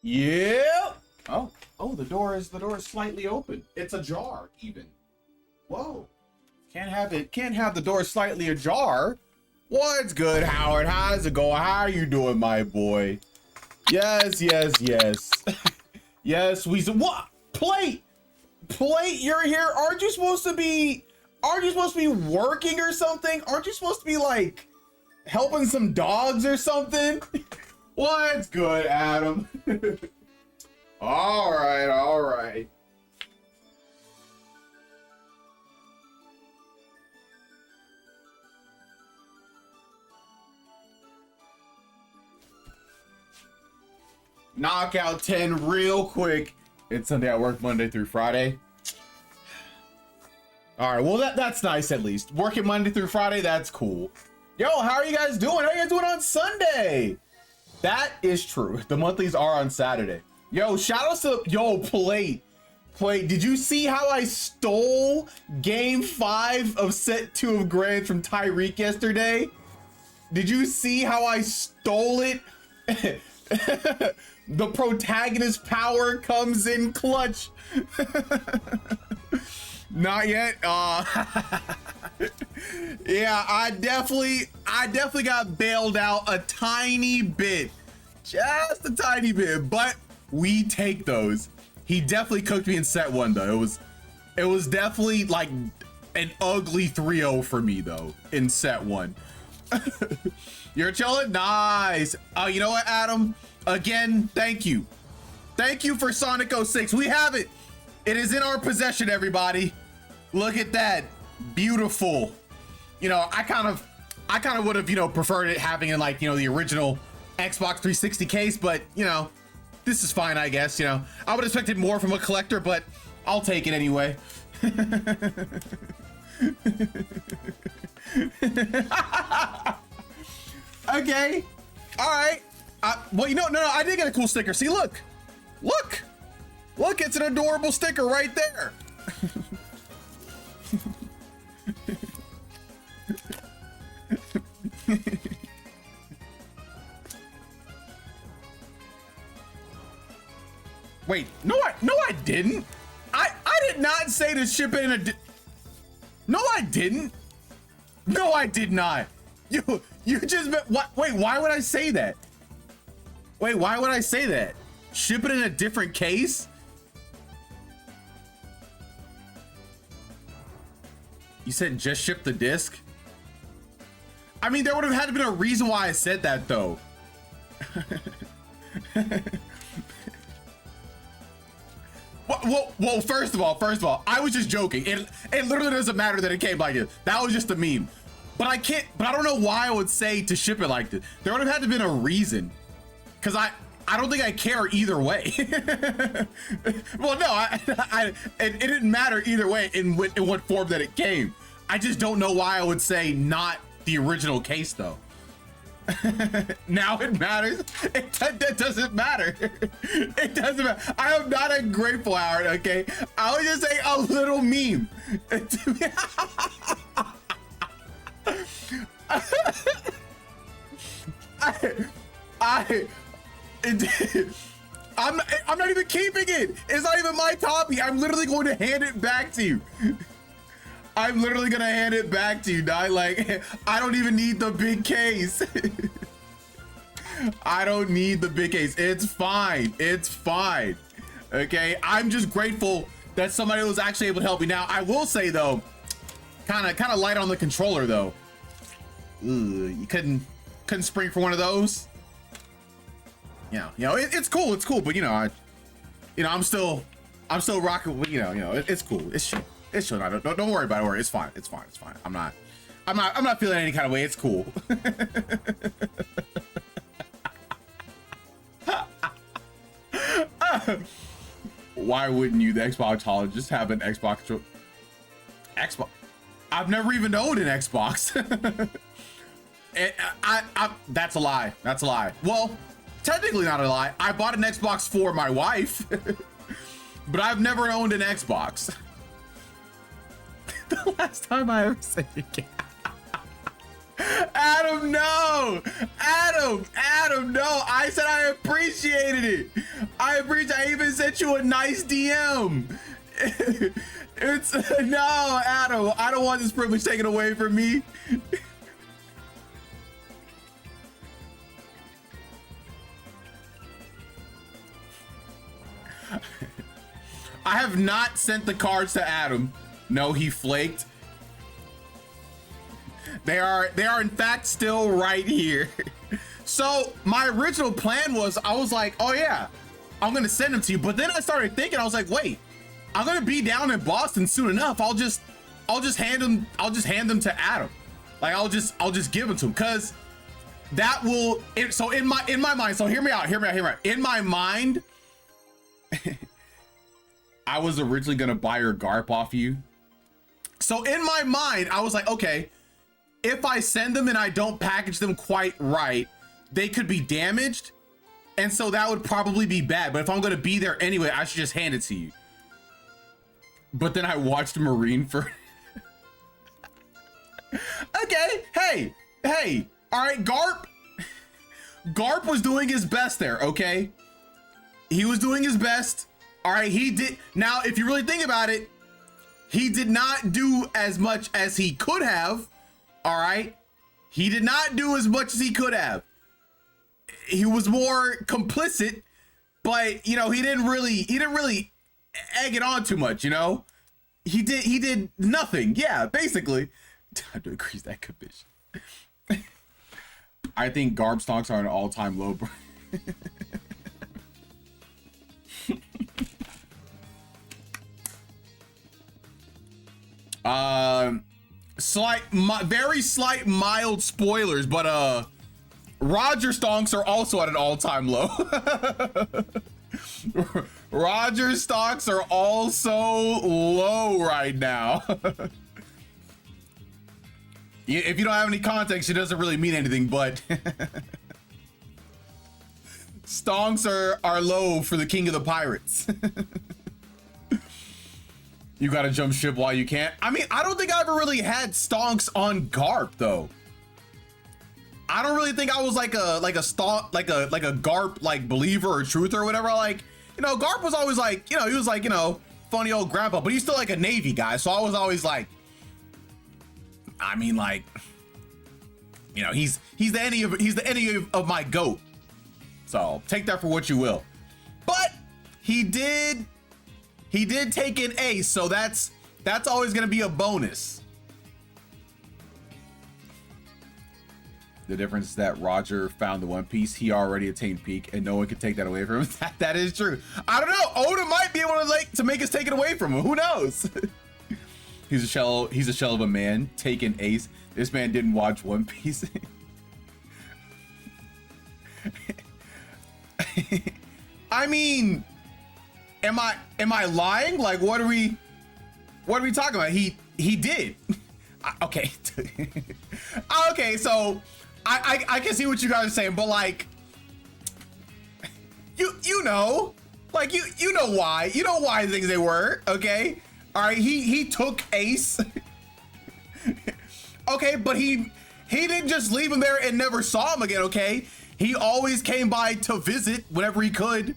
Yeah. Oh, the door is slightly open. It's ajar even. Whoa. Can't have the door slightly ajar. What's good, Howard? How's it going? How are you doing, my boy? Yes. Yes, what? Plate, you're here. Aren't you supposed to be working or something? Aren't you supposed to be like helping some dogs or something? What's good, Adam? All right. Knockout 10 real quick. It's Sunday at work, Monday through Friday. All right, well, that's nice at least. Working Monday through Friday, that's cool. Yo, how are you guys doing? How are you guys doing on Sunday? That is true. The monthlies are on Saturday. Yo, shout outs to, yo, Plate. Did you see how I stole game 5 of set 2 of Grand from Tyreek yesterday? Did you see how I stole it? The protagonist power comes in clutch. Not yet. Yeah, I definitely got bailed out a tiny bit, just a tiny bit, but we take those. He definitely cooked me in set 1 though. It was definitely like an ugly 3-0 for me though in set 1. You're chilling? Nice. You know what, Adam? Again, thank you for Sonic 06. We have it. It is in our possession, everybody. Look at that. Beautiful. You know, I kind of would have, you know, preferred it having in like, you know, the original Xbox 360 case, but you know, this is fine, I guess. You know, I would have expected more from a collector, but I'll take it anyway. Okay. All right. Well, you know, no, I did get a cool sticker. See, look, it's an adorable sticker right there. Wait, no, I didn't. I did not say to ship it in a. No, I didn't. No, I did not. You just what? Wait, why would I say that? Wait, why would I say that? Ship it in a different case? You said just ship the disc? I mean, there would have had to been a reason why I said that though. Well, first of all, I was just joking. It literally doesn't matter that it came like it. That was just a meme. But I don't know why I would say to ship it like this. There would have had to been a reason. Cause I don't think I care either way. Well, no, it didn't matter either way in what form that it came. I just don't know why I would say not the original case though. Now it matters. It doesn't matter. It doesn't matter. I am not ungrateful, Howard. Okay, I was just saying a little meme. I'm not even keeping it. It's not even my copy. I'm literally going to hand it back to you. I'm literally gonna hand it back to you, dog. Like, I don't even need the big case. I don't need the big case. It's fine. It's fine. Okay, I'm just grateful that somebody was actually able to help me. Now, I will say though, kind of light on the controller though. Ugh, you couldn't spring for one of those. You know, it's cool. It's cool, but you know, I'm still rocking. You know, it's cool. It's chill. It's chill. Don't worry about it. It's fine. It's fine. I'm not feeling any kind of way. It's cool. Why wouldn't you, the Xboxologist, have an Xbox? I've never even owned an Xbox. That's a lie. That's a lie. Well, technically not a lie. I bought an Xbox for my wife, but I've never owned an Xbox. The last time I ever said it. Adam, no! Adam, no! I said I appreciated it. I even sent you a nice DM. It's no, Adam. I don't want this privilege taken away from me. I have not sent the cards to Adam. No, he flaked. They are in fact still right here. So my original plan was, I was like, oh yeah, I'm gonna send them to you. But then I started thinking, I was like, wait, I'm gonna be down in Boston soon enough. I'll just hand them to Adam. Like I'll just give them to him, because that will. So in my mind. So hear me out. In my mind, I was originally gonna buy your Garp off you. So in my mind, I was like, okay, if I send them and I don't package them quite right, they could be damaged. And so that would probably be bad. But if I'm gonna be there anyway, I should just hand it to you. But then I watched Marine for okay, hey, all right, Garp was doing his best there, okay? He was doing his best. All right, he did. Now, if you really think about it, he did not do as much as he could have. All right, he did not do as much as he could have. He was more complicit, but you know, he didn't really egg it on too much. You know, he did nothing. Yeah, basically. Time to increase that commission. I think Garb stocks are an all-time low. Very slight mild spoilers, but Roger stonks are also at an all-time low. Roger stocks are also low right now. If you don't have any context, it doesn't really mean anything, but stonks are low for the king of the pirates. You gotta jump ship while you can. I mean, I don't think I ever really had stonks on Garp though. I don't really think I was like a Garp like believer or truther or whatever. Like, you know, Garp was always like, you know, he was like, you know, funny old grandpa, but he's still like a Navy guy. So I was always like, I mean, like, you know, he's the enemy of my goat. So take that for what you will. But he did take an ace, so that's always gonna be a bonus. The difference is that Roger found the One Piece. He already attained peak, and no one can take that away from him. That is true. I don't know. Oda might be able to make us take it away from him. Who knows? He's a shell of a man. Take an ace. This man didn't watch One Piece. I mean, am I lying? Like, what are we talking about? He did. Okay. Okay, so I can see what you guys are saying, but like, you know, like you know why things they were, okay? All right, he took ace. Okay, but he didn't just leave him there and never saw him again, okay? He always came by to visit whenever he could.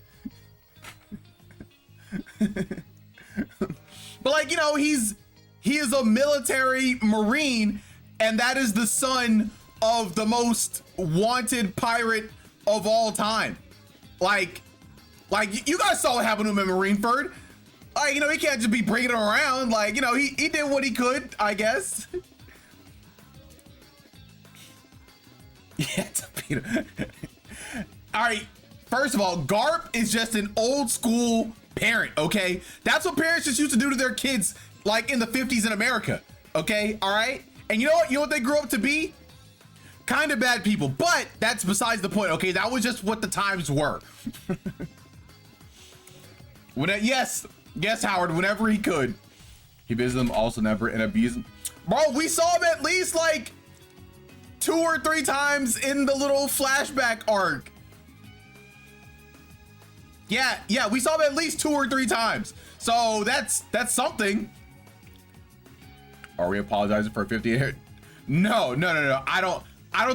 But like, you know, he is a military marine, and that is the son of the most wanted pirate of all time. Like you guys saw what happened to him in Marineford. Like, you know, he can't just be bringing him around. Like, you know, he did what he could, I guess. Yeah, Torpedo. All right, first of all, Garp is just an old school parent, okay? That's what parents just used to do to their kids, like in the 50s in America, okay? All right? And you know what? You know what they grew up to be? Kind of bad people, but that's besides the point, okay? That was just what the times were. Yes, Howard, whenever he could. He visited them, also never, and abused them. Bro, we saw him at least like 2 or 3 times in the little flashback arc. Yeah, we saw him at least 2 or 3 times. So that's something. Are we apologizing for 58? No. I don't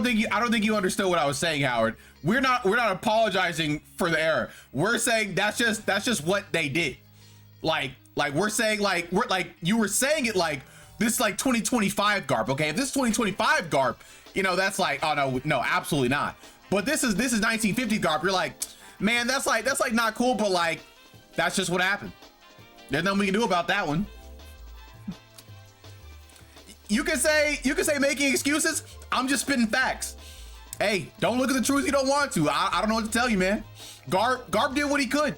think you understood what I was saying, Howard. We're not apologizing for the error. We're saying that's just what they did. Like we're saying you were saying it like this is like 2025 GARP. Okay, if this is 2025 GARP, you know, that's like, oh no, absolutely not. But this is 1950 GARP. You're like, man, that's like not cool, but like that's just what happened. There's nothing we can do about that one. You can say making excuses. I'm just spitting facts. Hey, don't look at the truth you don't want to. I don't know what to tell you, man. Garp did what he could.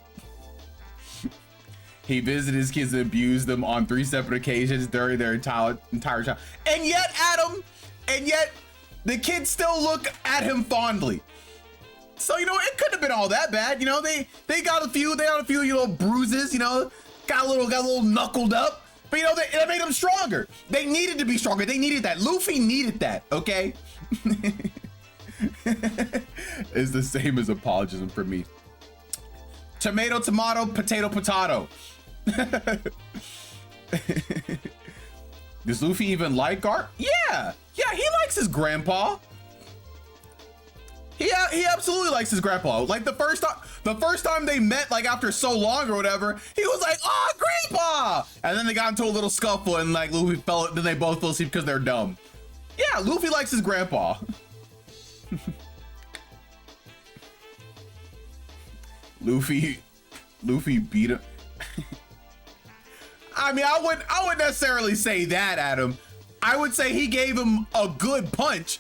He visited his kids and abused them on 3 separate occasions during their entire child. And yet, Adam, the kids still look at him fondly. So, you know, it couldn't have been all that bad. You know, they got a few, you know, bruises, you know, got a little knuckled up. But, you know, it made them stronger. They needed to be stronger. They needed that. Luffy needed that, okay? It's the same as apologism for me. Tomato, potato. Does Luffy even like Garp? Yeah, he likes his grandpa. He absolutely likes his grandpa. Like the first time they met, like after so long or whatever, he was like, "Oh, grandpa!" And then they got into a little scuffle, and like Luffy then they both fell asleep because they're dumb. Yeah, Luffy likes his grandpa. Luffy beat him. I mean, I wouldn't necessarily say that, Adam. I would say he gave him a good punch,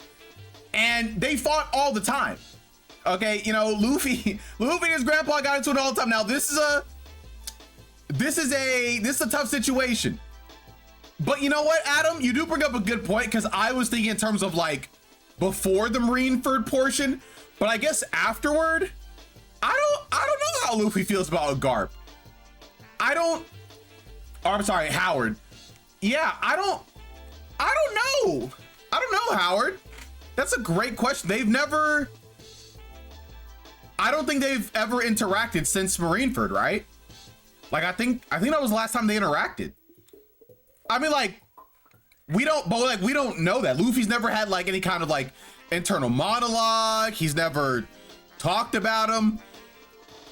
and they fought all the time. Okay, you know, Luffy and his grandpa got into it all the time. Now this is a tough situation. But you know what, Adam? You do bring up a good point, because I was thinking in terms of like before the Marineford portion, but I guess afterward, I don't know how Luffy feels about Garp. I'm sorry, Howard. Yeah, I don't know. I don't know, Howard. That's a great question. I don't think they've ever interacted since Marineford, right? Like, I think that was the last time they interacted. I mean, like, we don't know that. Luffy's never had like any kind of like internal monologue. He's never talked about him.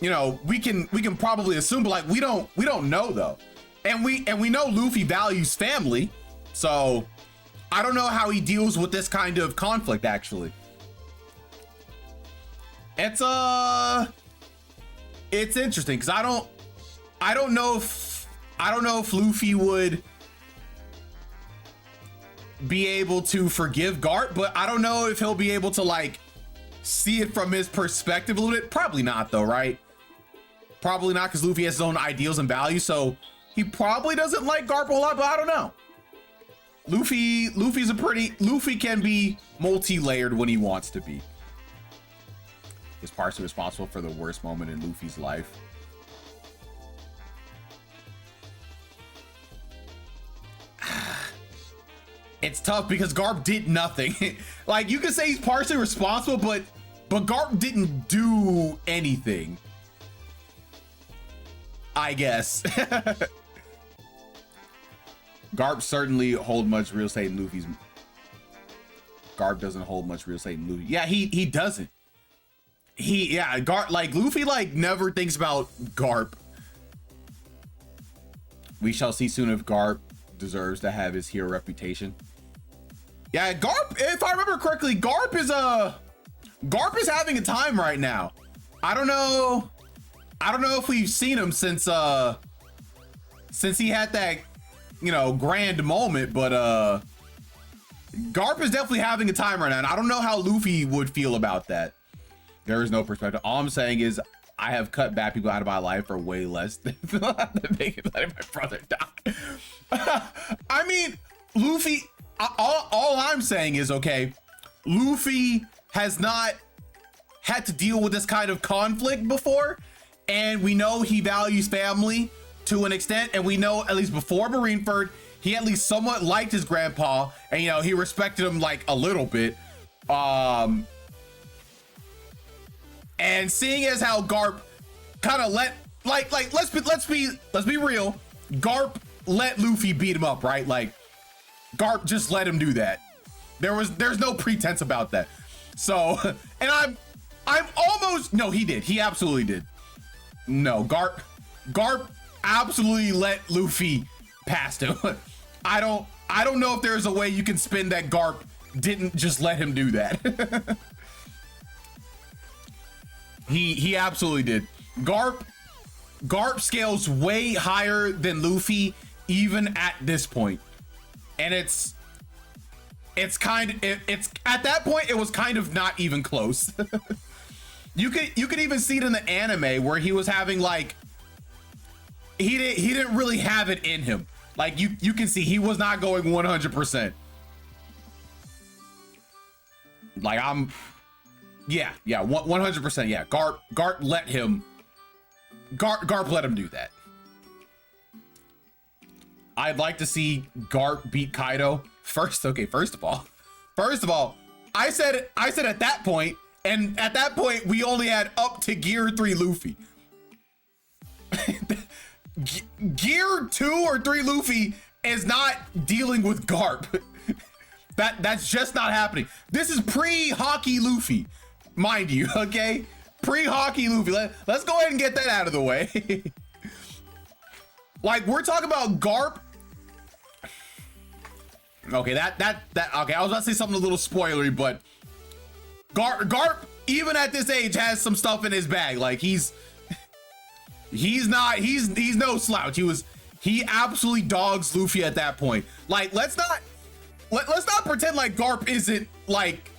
You know, we can probably assume, but like we don't know though. And we know Luffy values family. So I don't know how he deals with this kind of conflict actually. It's interesting because I don't know if Luffy would be able to forgive Garp, but I don't know if he'll be able to like see it from his perspective a little bit. Probably not though, right? Probably not, because Luffy has his own ideals and values, so he probably doesn't like Garp a lot, but I don't know. Luffy can be multi-layered when he wants to be. Is partially responsible for the worst moment in Luffy's life. It's tough because Garp did nothing. Like, you could say he's partially responsible, but Garp didn't do anything, I guess. Garp certainly hold much real estate in Luffy's. Garp doesn't hold much real estate in Luffy. Yeah, he doesn't. Garp, like, Luffy like never thinks about Garp. We shall see soon if Garp deserves to have his hero reputation. Yeah, Garp, if I remember correctly, Garp is having a time right now. I don't know if we've seen him since he had that, you know, grand moment, but Garp is definitely having a time right now, and I don't know how Luffy would feel about that. There is no perspective. All I'm saying is I have cut bad people out of my life for way less than letting my brother die. I mean, Luffy, all I'm saying is, okay, Luffy has not had to deal with this kind of conflict before, and we know he values family to an extent, and we know at least before Marineford, he at least somewhat liked his grandpa, and you know, he respected him like a little bit. And seeing as how Garp kind of let's be real, Garp let Luffy beat him up, right? Like, Garp just let him do that. There's no pretense about that. So, and I'm almost, no, he did. He absolutely did. No, Garp absolutely let Luffy past him. I don't know if there's a way you can spin that Garp didn't just let him do that. He absolutely did. Garp scales way higher than Luffy even at this point. And it's at that point it was kind of not even close. You could even see it in the anime where he was having like he didn't really have it in him. Like you can see he was not going 100%. Like yeah, 100%. Yeah, Garp let him. Garp let him do that. I'd like to see Garp beat Kaido first. Okay, first of all, I said at that point, and at that point we only had up to Gear 3 Luffy. Gear 2 or 3 Luffy is not dealing with Garp. That's just not happening. This is pre-Hockey Luffy, mind you, okay? Pre-Hockey Luffy. Let's go ahead and get that out of the way. Like, we're talking about Garp. Okay, okay, I was about to say something a little spoilery, but Garp, even at this age, has some stuff in his bag. Like, he's no slouch. He absolutely dogs Luffy at that point. Like, let's not pretend like Garp isn't like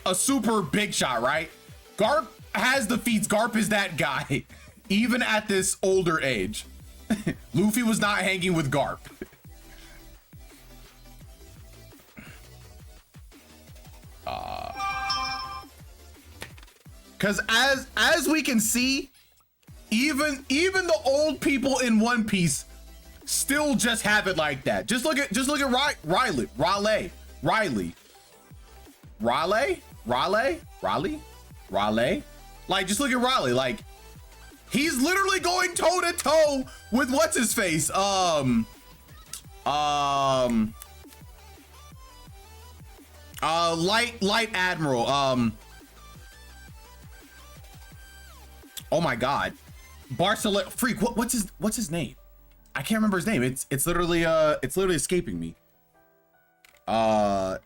a super big shot, right? Garp has the feats. Garp is that guy, even at this older age. Luffy was not hanging with Garp. Because as we can see, even the old people in One Piece still just have it like that. Just look at Riley. Like, just look at Riley. Like, he's literally going toe to toe with what's his face. Light Admiral. Oh my God, Barcelona freak. What's his name? I can't remember his name. It's literally escaping me. Oh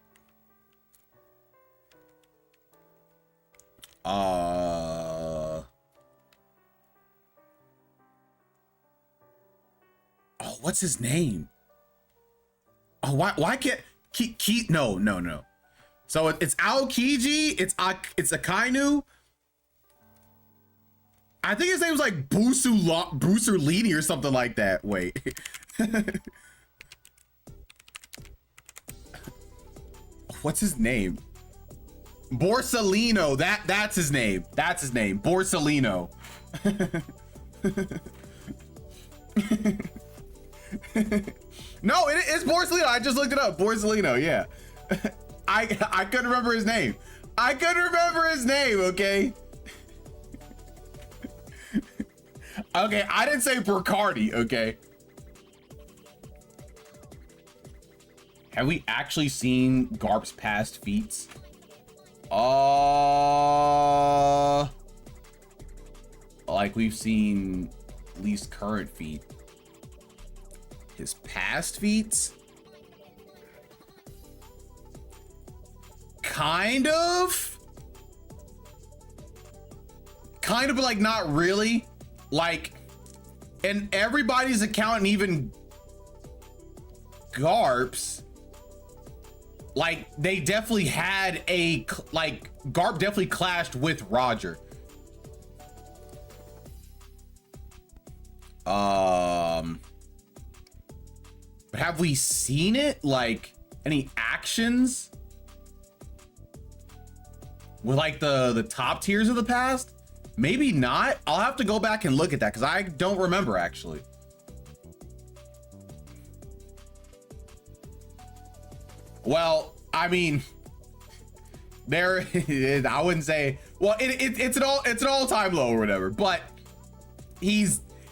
what's his name? Oh, why can't no. So it's Aokiji, it's Akainu. I think his name was like Busulini or something like that. Wait. What's his name? Borsalino. That's his name. That's his name. Borsalino. No, it's Borsalino. I just looked it up. Borsalino, yeah. I couldn't remember his name. Okay. Okay, I didn't say Bracardi, okay? Have we actually seen Garp's past feats? Like we've seen least current feat. His past feats? Kind of, but like not really. Like, in everybody's account, and even Garp's, like, they definitely had Garp definitely clashed with Roger. But have we seen it? Like, any actions with like the top tiers of the past? Maybe not. I'll have to go back and look at that because I don't remember actually. Well, I mean, there I wouldn't say. Well, it's an all-time low or whatever. But he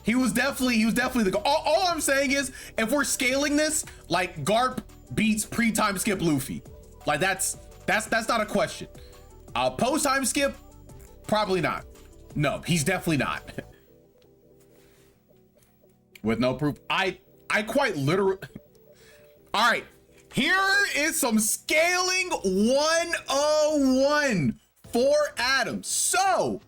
was definitely the. All I'm saying is, if we're scaling this, like Garp beats pre-time skip Luffy. Like that's not a question. Post time skip, probably not. No, he's definitely not. With no proof, I quite literally. All right, here is some scaling 101 for Adam. So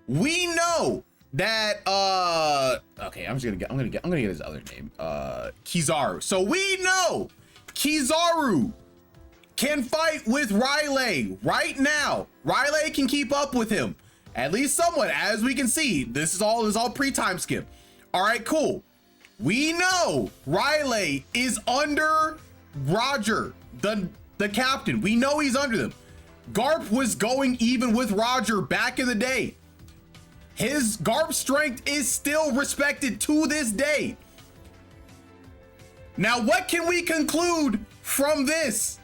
we know that okay, I'm gonna get his other name, Kizaru. So we know Kizaru can fight with Rylai right now. Rylai can keep up with him, at least somewhat, as we can see. This is all pre-time skip. All right, cool. We know Rylai is under Roger, the captain. We know he's under them. Garp was going even with Roger back in the day. His Garp strength is still respected to this day. Now, what can we conclude from this?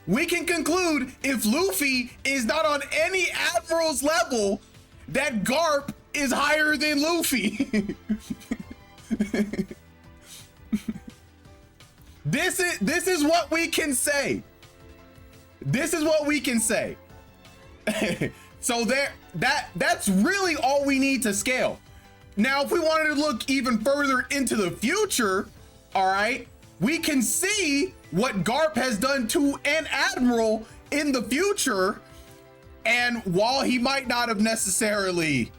We can conclude if Luffy is not on any admiral's level, that Garp is higher than Luffy. This is what we can say. This is what we can say. So that's really all we need to scale. Now, if we wanted to look even further into the future, all right, we can see what Garp has done to an admiral in the future. And while he might not have necessarily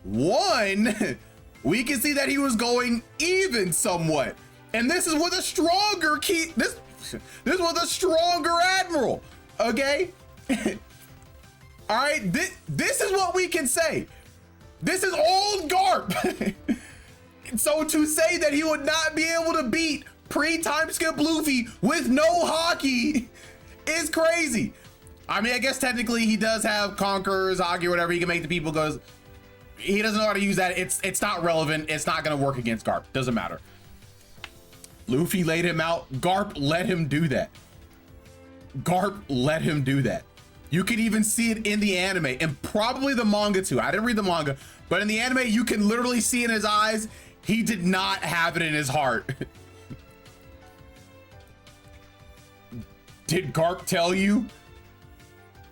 won, we can see that he was going even somewhat. And this is with a stronger this was a stronger admiral, okay? All right, this is what we can say. This is old Garp. So to say that he would not be able to beat pre-time skip Luffy with no hockey is crazy. I mean, I guess technically he does have Conqueror's hockey or whatever. He can make the people go. He doesn't know how to use that. It's not relevant. It's not going to work against Garp. Doesn't matter. Luffy laid him out. Garp let him do that. Garp let him do that. You can even see it in the anime and probably the manga too. I didn't read the manga, but in the anime, you can literally see in his eyes, he did not have it in his heart. Did Garp tell you?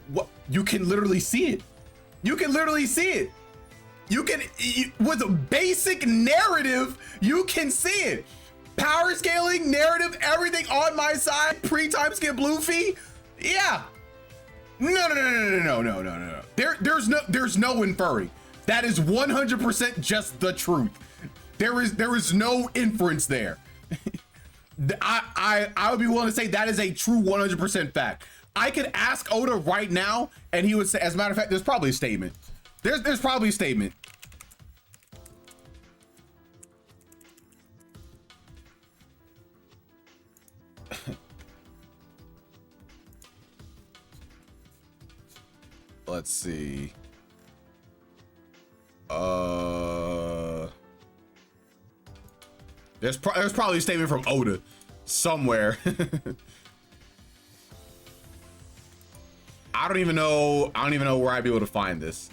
What? You can literally see it. You can literally see it. With a basic narrative, you can see it. Power scaling, narrative, everything on my side, pre-time skip Luffy. Yeah. No. There's no inferring. That is 100% just the truth. There is no inference there. I would be willing to say that is a true 100% fact. I could ask Oda right now, and he would say, as a matter of fact, there's probably a statement. There's probably a statement. Let's see. There's probably a statement from Oda somewhere. I don't even know where I'd be able to find this.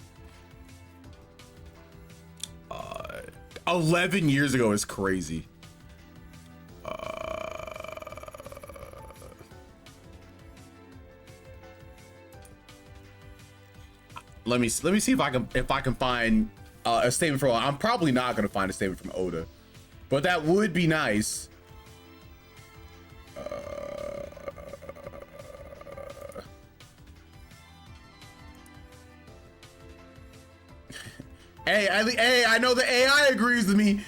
11 years ago is crazy. Let me see if I can find a statement from. I'm probably not gonna find a statement from Oda, but that would be nice. Hey, I know the AI agrees with me.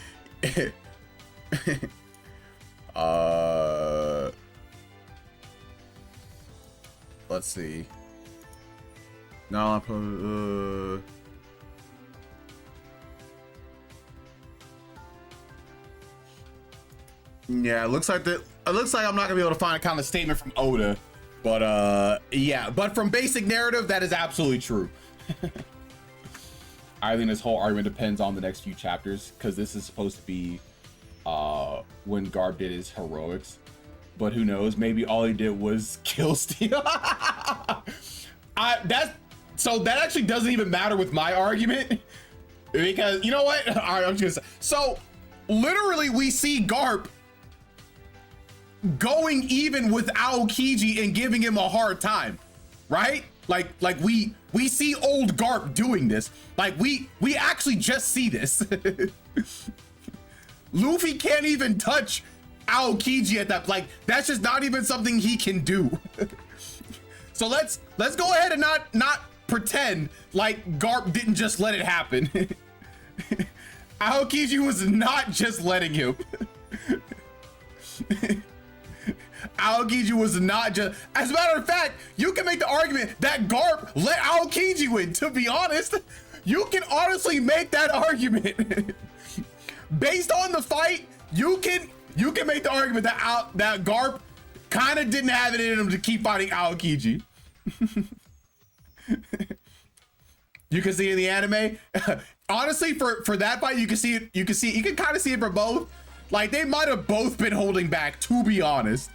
Let's see. No, yeah, it looks like I'm not gonna be able to find a kind of statement from Oda, but yeah, but from basic narrative, that is absolutely true. I think this whole argument depends on the next few chapters, because this is supposed to be when Garp did his heroics, but who knows? Maybe all he did was kill Steel. So that actually doesn't even matter with my argument, because you know what? All right, I'm just gonna say. So literally, we see Garp going even with Aokiji and giving him a hard time, right? Like we see old Garp doing this. Like we actually just see this. Luffy can't even touch Aokiji at that. Like that's just not even something he can do. So let's go ahead and not pretend like Garp didn't just let it happen. Aokiji was not just letting him. Aokiji was not just. As a matter of fact, you can make the argument that Garp let Aokiji win. To be honest, you can honestly make that argument. Based on the fight, you can make the argument that Garp kind of didn't have it in him to keep fighting Aokiji. You can see in the anime. Honestly, for that fight, you can see it. You can kind of see it for both. Like they might have both been holding back, to be honest.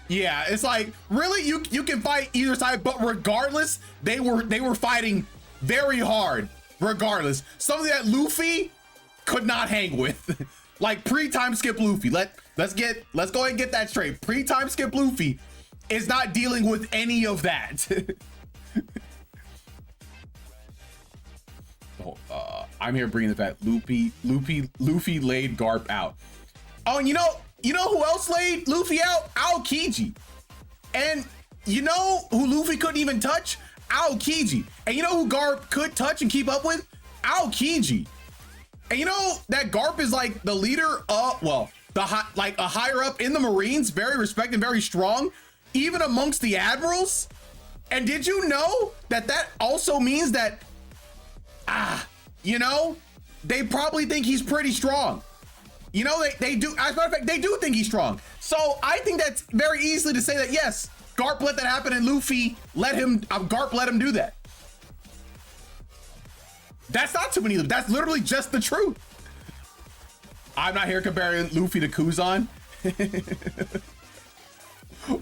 Yeah, it's like really you can fight either side, but regardless, they were fighting very hard. Regardless, something that Luffy could not hang with. Like pre-time skip Luffy. Let's go ahead and get that straight. Pre-time skip Luffy is not dealing with any of that. I'm here bringing the fact Luffy laid Garp out. Oh, and you know who else laid Luffy out? Aokiji. And you know who Luffy couldn't even touch? Aokiji. And you know who Garp could touch and keep up with? Aokiji. And you know that Garp is like the leader of, well, like a higher up in the Marines, very respected, very strong, even amongst the admirals. And did you know that also means that, you know, they probably think he's pretty strong. You know, they do, as a matter of fact, they do think he's strong. So I think that's very easily to say that, yes, Garp let that happen and Luffy let him, Garp let him do that. That's not too many, that's literally just the truth. I'm not here comparing Luffy to Kuzan.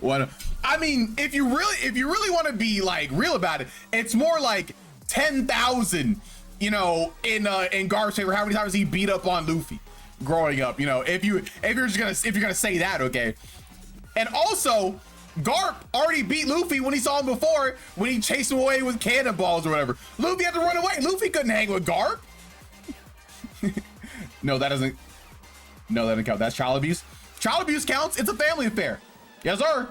What? I mean, if you really want to be like real about it, it's more like 10,000, you know, in Garp's favor, how many times he beat up on Luffy growing up, you know, if you're gonna say that, okay. And also, Garp already beat Luffy when he saw him before, when he chased him away with cannonballs or whatever. Luffy had to run away. Luffy couldn't hang with Garp. No, that doesn't count. That's child abuse. Child abuse counts. It's a family affair. Yes, sir.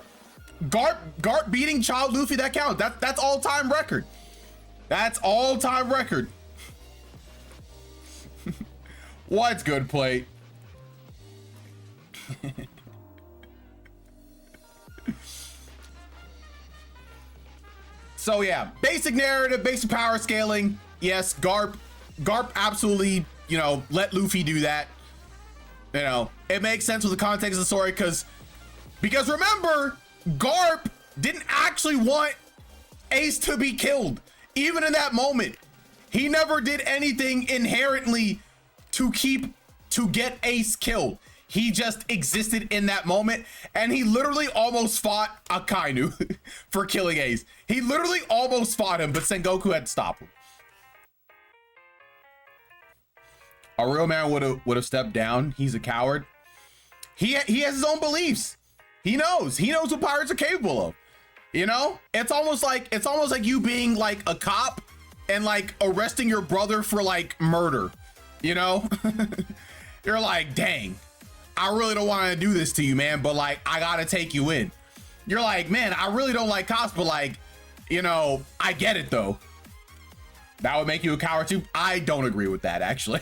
Garp beating child Luffy, that counts. That's all-time record. That's all-time record. What's good, plate? So yeah, basic narrative, basic power scaling. Yes, Garp absolutely, you know, let Luffy do that. You know, it makes sense with the context of the story because remember, Garp didn't actually want Ace to be killed. Even in that moment, he never did anything inherently to get Ace killed. He just existed in that moment, and he literally almost fought Akainu for killing Ace. He literally almost fought him, but Sengoku had to stop him. A real man would have stepped down. He's a coward. He has his own beliefs. He knows what pirates are capable of. You know, it's almost like you being like a cop and like arresting your brother for like murder. You know, you're like, dang, I really don't want to do this to you, man, but like, I gotta take you in. You're like, man, I really don't like cops, but like, you know, I get it though. That would make you a coward too. I don't agree with that, actually.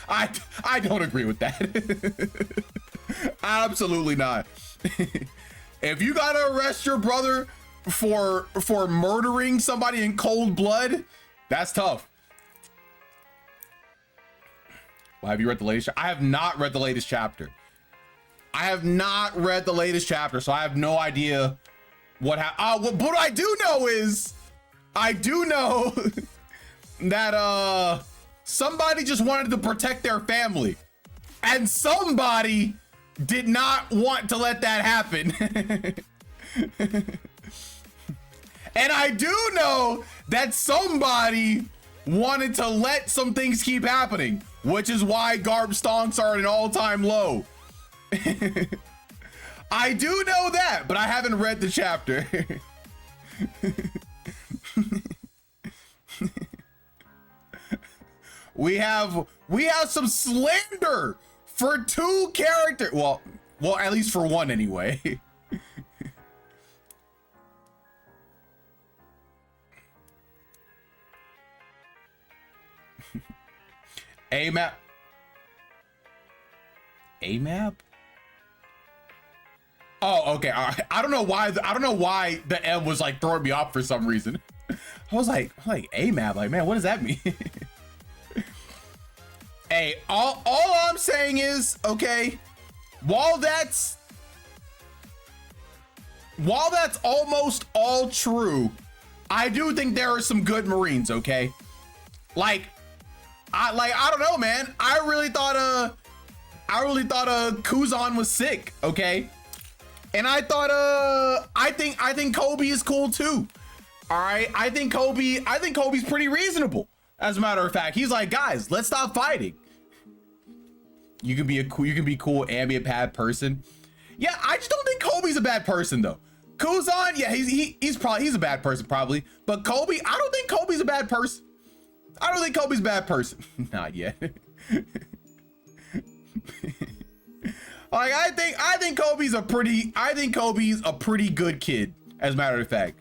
I don't agree with that. Absolutely not. If you gotta arrest your brother for murdering somebody in cold blood, that's tough. Well, have you read the latest? I have not read the latest chapter. I have not read the latest chapter, so I have no idea what happened. What I do know is, I do know that somebody just wanted to protect their family, and somebody did not want to let that happen. And I do know that somebody wanted to let some things keep happening. which is why Garb stonks are at an all-time low. I do know that, but I haven't read the chapter. We have some slander for 2 characters. Well, at least for one anyway. AMAP. AMAP? Oh, okay. All right. I don't know why the M was like throwing me off for some reason. I was like AMAP, like, man, what does that mean? Hey, all I'm saying is, okay, while that's almost all true, I do think there are some good Marines, okay? I don't know, man. I really thought Kuzan was sick, okay? And I thought I think Kobe is cool too. All right, I think Kobe's pretty reasonable. As a matter of fact, he's like, guys, let's stop fighting. You can be cool and be a bad person. Yeah, I just don't think Kobe's a bad person though. Kuzan, yeah, he's a bad person probably, but Kobe, I don't think Kobe's a bad person. I don't think Kobe's a bad person. Not yet. Like I think Kobe's a pretty good kid, as a matter of fact.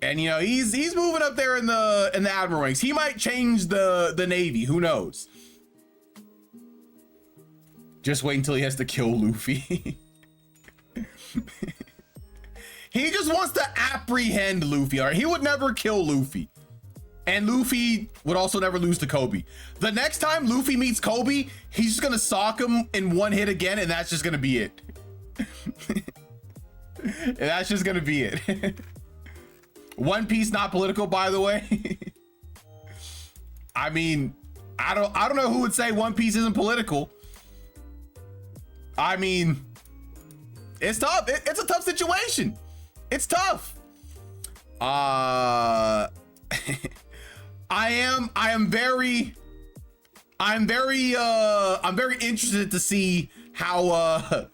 And you know, he's moving up there in the admiral ranks. He might change the Navy, who knows? Just wait until he has to kill Luffy. He just wants to apprehend Luffy, all right? He would never kill Luffy. And Luffy would also never lose to Kobe. The next time Luffy meets Kobe, he's just gonna sock him in one hit again, and that's just gonna be it. And that's just gonna be it. One Piece not political, by the way. I mean, I don't know who would say One Piece isn't political. I mean, it's tough. It's a tough situation. It's tough. I'm very interested to see how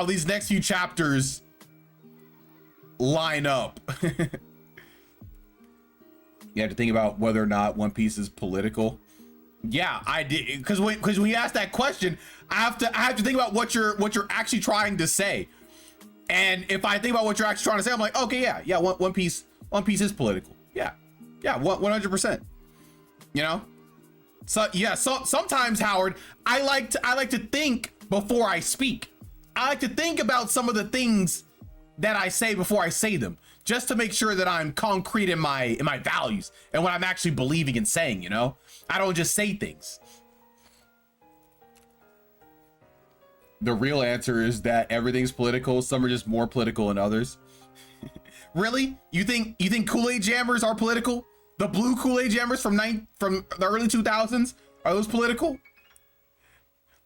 these next few chapters line up. You have to think about whether or not One Piece is political. Yeah, I did, because when you ask that question, I have to think about what you're actually trying to say. And if I think about what you're actually trying to say, I'm like, okay, yeah, One Piece is political. Yeah, 100%. You know, so yeah, so sometimes, Howard, I like to think before I speak. I like to think about some of the things that I say before I say them, just to make sure that I'm concrete in my values and what I'm actually believing and saying. You know, I don't just say things. The real answer is that everything's political. Some are just more political than others. Really? You think Kool-Aid jammers are political? The blue Kool-Aid jammers from the early 2000s, are those political?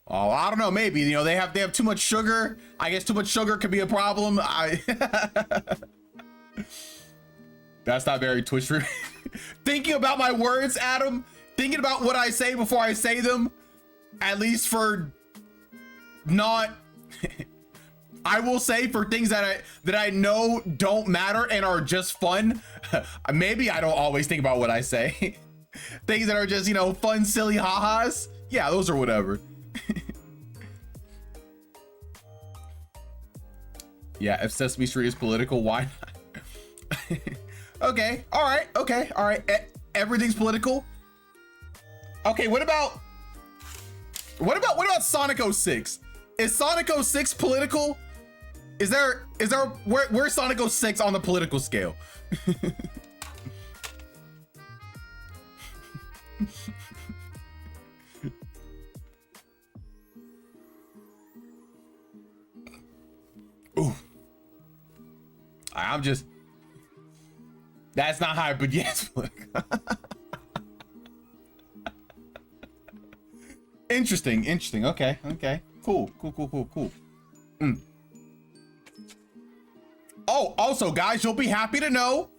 Oh, I don't know. Maybe, you know, they have too much sugar. I guess too much sugar could be a problem. That's not very Twitch. Thinking about my words, Adam. Thinking about what I say before I say them. At least for not. I will say for things that I know don't matter and are just fun. Maybe I don't always think about what I say. Things that are just, you know, fun, silly ha-has. Yeah, those are whatever. Yeah, if Sesame Street is political, why not? Okay, all right. Everything's political. Okay, what about Sonic 06? Is Sonic 06 political? Where's Sonic 06 on the political scale? Ooh. That's not high, but yes. Interesting. Okay. Cool. Oh, also, guys, you'll be happy to know.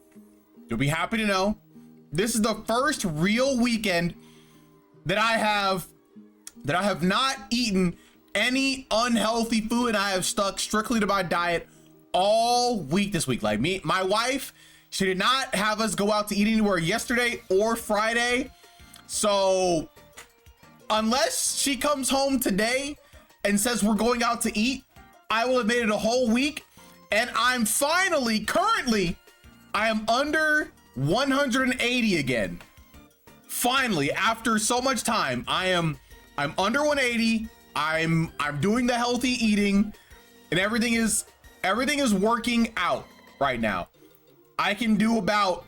This is the first real weekend that I have that I have not eaten any unhealthy food, and I have stuck strictly to my diet all week this week. Like my wife, she did not have us go out to eat anywhere yesterday or Friday. So unless she comes home today and says we're going out to eat, I will have made it a whole week. And I'm currently, I am under 180 again. Finally, after so much time, I'm under 180. I'm doing the healthy eating, and everything is working out right now. I can do about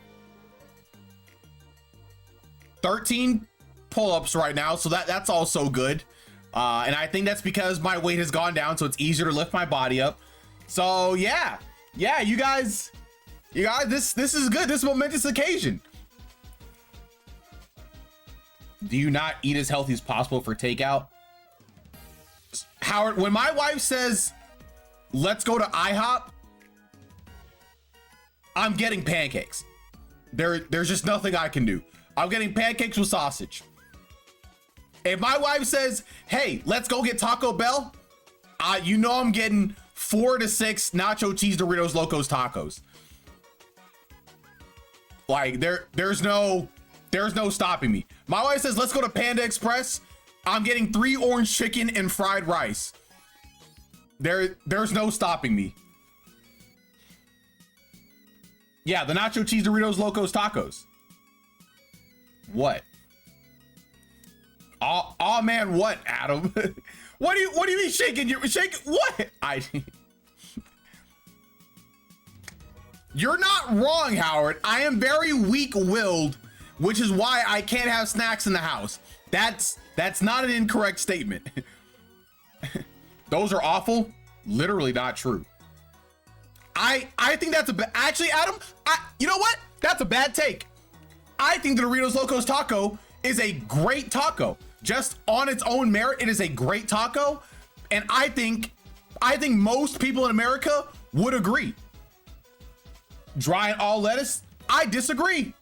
13 pull-ups right now, so that's also good. And I think that's because my weight has gone down, so it's easier to lift my body up. So yeah, you guys, this is good. This is a momentous occasion. Do you not eat as healthy as possible for takeout? Howard, when my wife says, let's go to IHOP, I'm getting pancakes. There's just nothing I can do. I'm getting pancakes with sausage. If my wife says, hey, let's go get Taco Bell, you know I'm getting 4 to 6 nacho cheese Doritos Locos tacos. Like there's no stopping me. My wife says, let's go to Panda Express. I'm getting 3 orange chicken and fried rice. There's no stopping me. Yeah, the nacho cheese Doritos Locos tacos. What? Oh man, what, Adam? What do you mean shaking? You're shaking what? You're not wrong, Howard. I am very weak-willed, which is why I can't have snacks in the house. That's not an incorrect statement. Those are awful. Literally not true. I think that's actually, Adam, you know what? That's a bad take. I think the Doritos Locos taco is a great taco. Just on its own merit, it is a great taco. And I think most people in America would agree. Dry and all lettuce, I disagree.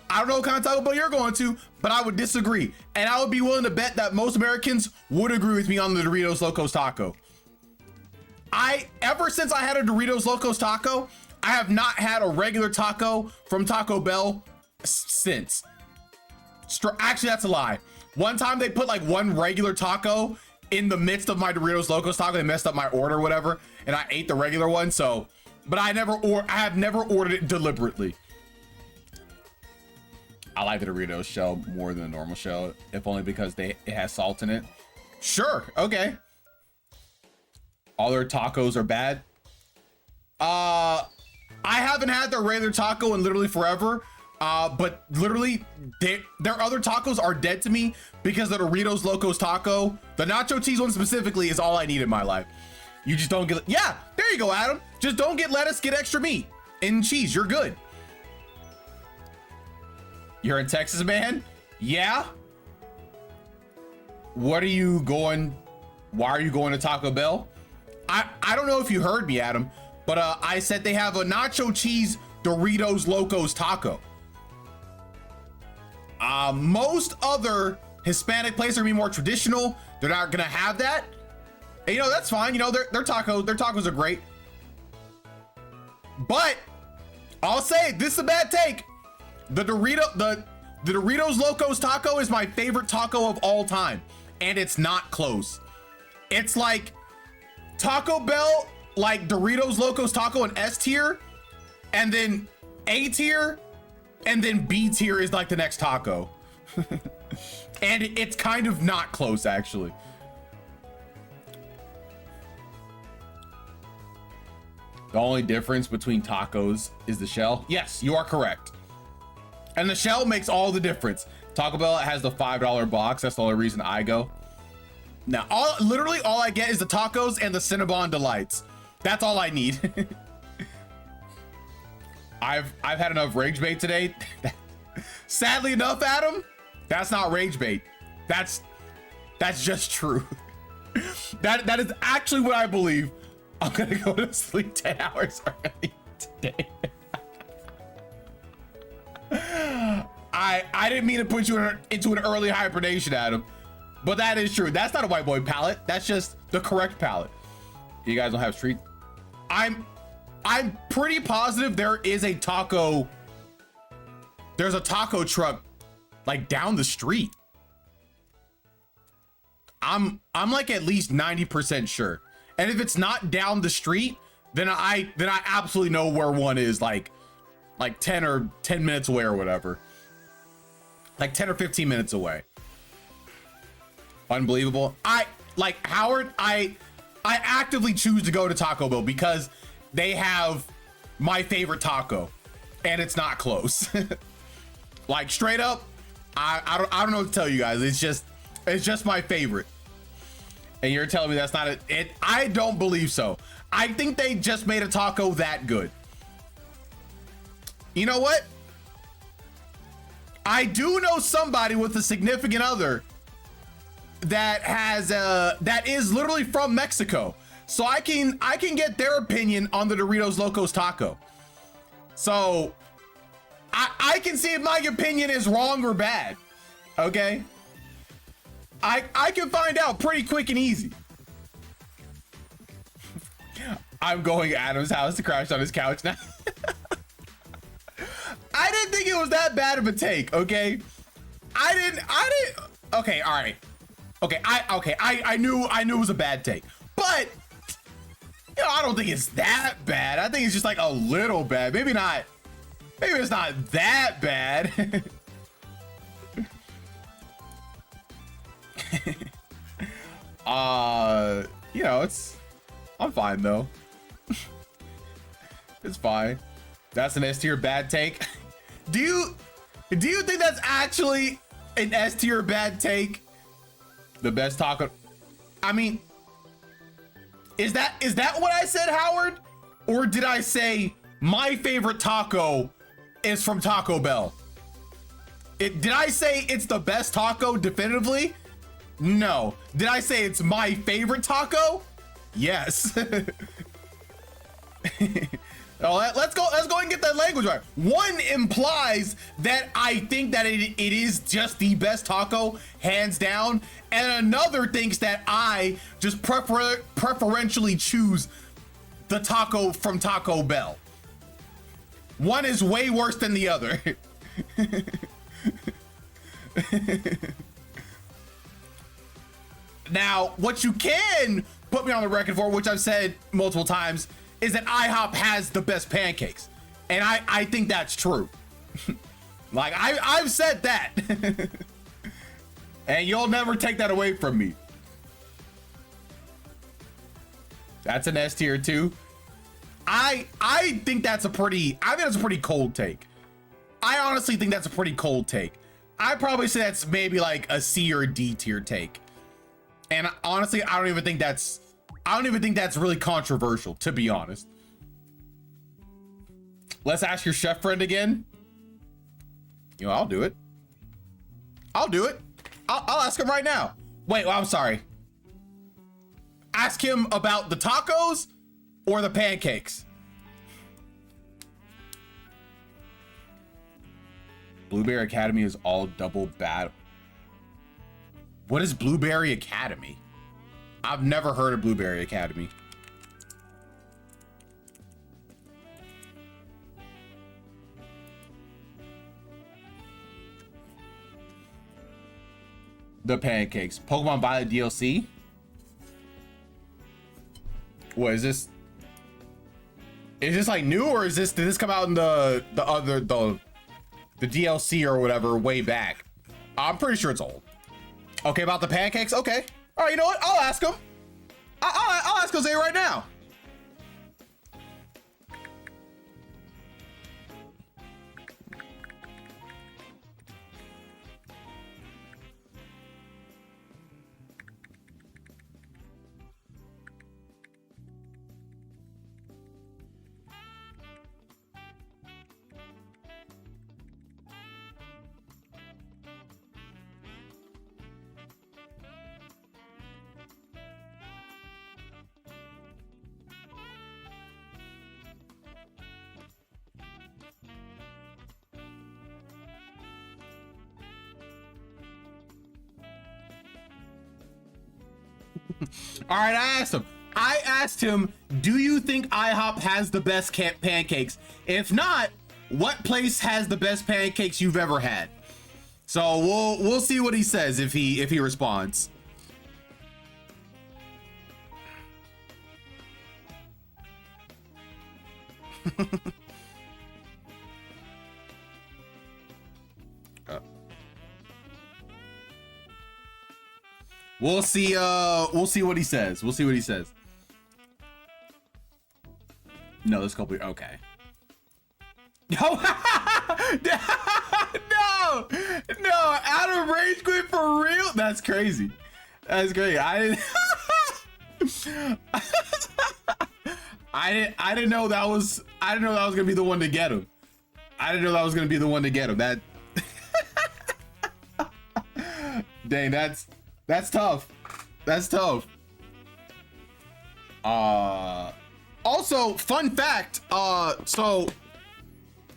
I don't know what kind of Taco Bell you're going to, but I would disagree. And I would be willing to bet that most Americans would agree with me on the Doritos Locos taco. Ever since I had a Doritos Locos taco, I have not had a regular taco from Taco Bell since. Actually, that's a lie. One time they put like one regular taco in the midst of my Doritos Locos taco. They messed up my order or whatever, and I ate the regular one. So, but I have never ordered it deliberately. I like the Doritos shell more than the normal shell, if only because it has salt in it. Sure, okay. All their tacos are bad. I haven't had their regular taco in literally forever. But literally, their other tacos are dead to me because the Doritos Locos taco, the nacho cheese one specifically, is all I need in my life. You just don't get, yeah, there you go, Adam. Just don't get lettuce, get extra meat and cheese. You're good. You're in Texas, man? Yeah. Why are you going to Taco Bell? I don't know if you heard me, Adam, but I said they have a nacho cheese Doritos Locos taco. Most other Hispanic places are gonna be more traditional. They're not gonna have that. And, you know, that's fine. You know, their tacos are great. But I'll say this is a bad take. The Doritos Locos taco is my favorite taco of all time, and it's not close. It's like Taco Bell, like Doritos Locos taco in S tier, and then A tier, and then B tier is like the next taco. And it's kind of not close, actually. The only difference between tacos is the shell. Yes, you are correct. And the shell makes all the difference. Taco Bell has the $5 box. That's the only reason I go. Now, literally all I get is the tacos and the Cinnabon Delights. That's all I need. I've had enough rage bait today. Sadly enough, Adam, that's not rage bait. That's just true. That is actually what I believe. I'm gonna go to sleep 10 hours early today. I didn't mean to put you into an early hibernation, Adam. But that is true. That's not a white boy palette. That's just the correct palette. You guys don't have street. I'm pretty positive there is a taco. There's a taco truck like down the street. I'm like at least 90% sure. And if it's not down the street, then I absolutely know where one is, like 10 minutes away or whatever. Like 10 or 15 minutes away. Unbelievable. Like Howard, I actively choose to go to Taco Bell because they have my favorite taco and it's not close. Like straight up, I don't know what to tell you guys. It's just my favorite. And you're telling me that's not it? I don't believe so. I think they just made a taco that good. You know what? I do know somebody with a significant other that has that is literally from Mexico. So I can get their opinion on the Doritos Locos taco. So I can see if my opinion is wrong or bad. Okay? I can find out pretty quick and easy. I'm going to Adam's house to crash on his couch now. I didn't think it was that bad of a take, okay? I didn't okay, all right. Okay, I knew it was a bad take. But you know, I don't think it's that bad. I think it's just like a little bad. Maybe it's not that bad. You know, I'm fine though. It's fine. That's an S tier bad take. Do you think that's actually an S tier bad take? The best taco. I mean, is that what I said, Howard? Or did I say my favorite taco is from Taco Bell? Did I say it's the best taco definitively? No. Did I say it's my favorite taco? Yes. Oh, let's go and get that language right. One implies that I think that it is just the best taco, hands down, and another thinks that I just preferentially choose the taco from Taco Bell. One is way worse than the other. Now, what you can put me on the record for, which I've said multiple times, is that IHOP has the best pancakes. And I think that's true. Like, I've said that. And you'll never take that away from me. That's an S tier too. I think that's a pretty cold take. I honestly think that's a pretty cold take. I probably say that's maybe like a C or D tier take. And honestly, I don't even think that's really controversial, to be honest. Let's ask your chef friend again. You know, I'll do it. I'll ask him right now. Wait, well, I'm sorry. Ask him about the tacos or the pancakes. Blueberry Academy is all double bad. What is Blueberry Academy? I've never heard of Blueberry Academy. The pancakes. Pokemon Violet DLC? What is this? Is this like new, or did this come out in the DLC or whatever way back? I'm pretty sure it's old. Okay, about the pancakes? Okay. All right, you know what? I'll ask him. I'll ask Jose right now. All right, I asked him, do you think IHOP has the best pancakes? If not, what place has the best pancakes you've ever had? So we'll see what he says if he responds. We'll see what he says. We'll see what he says. No, this couple. Okay. No, no, out of rage quit for real. That's crazy. That's great. I didn't know that was gonna be the one to get him. I didn't know that was gonna be the one to get him. That dang, that's tough. That's tough. Also, fun fact,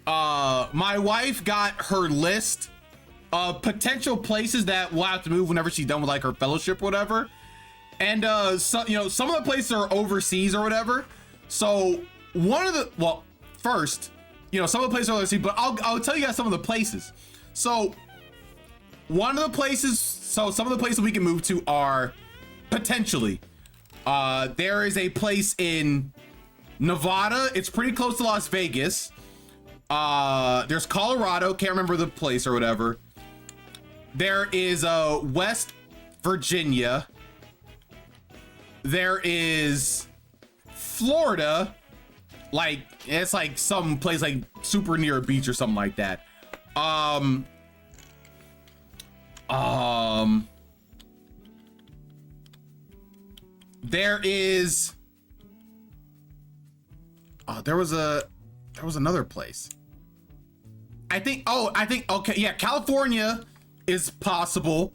my wife got her list of potential places that we'll have to move whenever she's done with like her fellowship or whatever. And so, you know, some of the places are overseas or whatever. So first, you know, some of the places are overseas, but I'll tell you guys some of the places. So some of the places we can move to are potentially, there is a place in Nevada. It's pretty close to Las Vegas. There's Colorado, can't remember the place or whatever. There is West Virginia. There is Florida, like it's like some place like super near a beach or something like that. There is there was another place. I think okay, yeah, California is possible.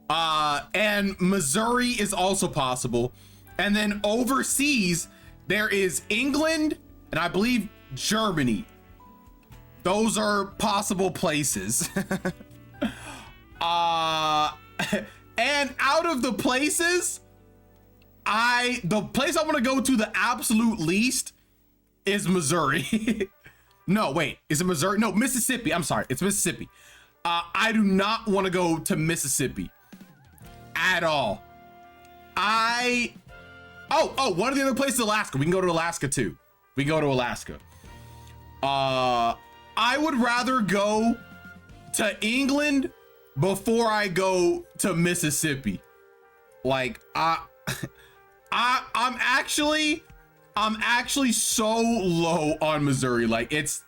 And Missouri is also possible. And then overseas, there is England and I believe Germany. Those are possible places. And out of the places, the place I want to go to the absolute least is Missouri. No, wait, is it Missouri? No, Mississippi. I'm sorry, it's Mississippi. I do not want to go to Mississippi at all. One of the other places is Alaska. We can go to Alaska too. We can go to Alaska. I would rather go to England before I go to Mississippi. Like I'm actually so low on Missouri. Like it's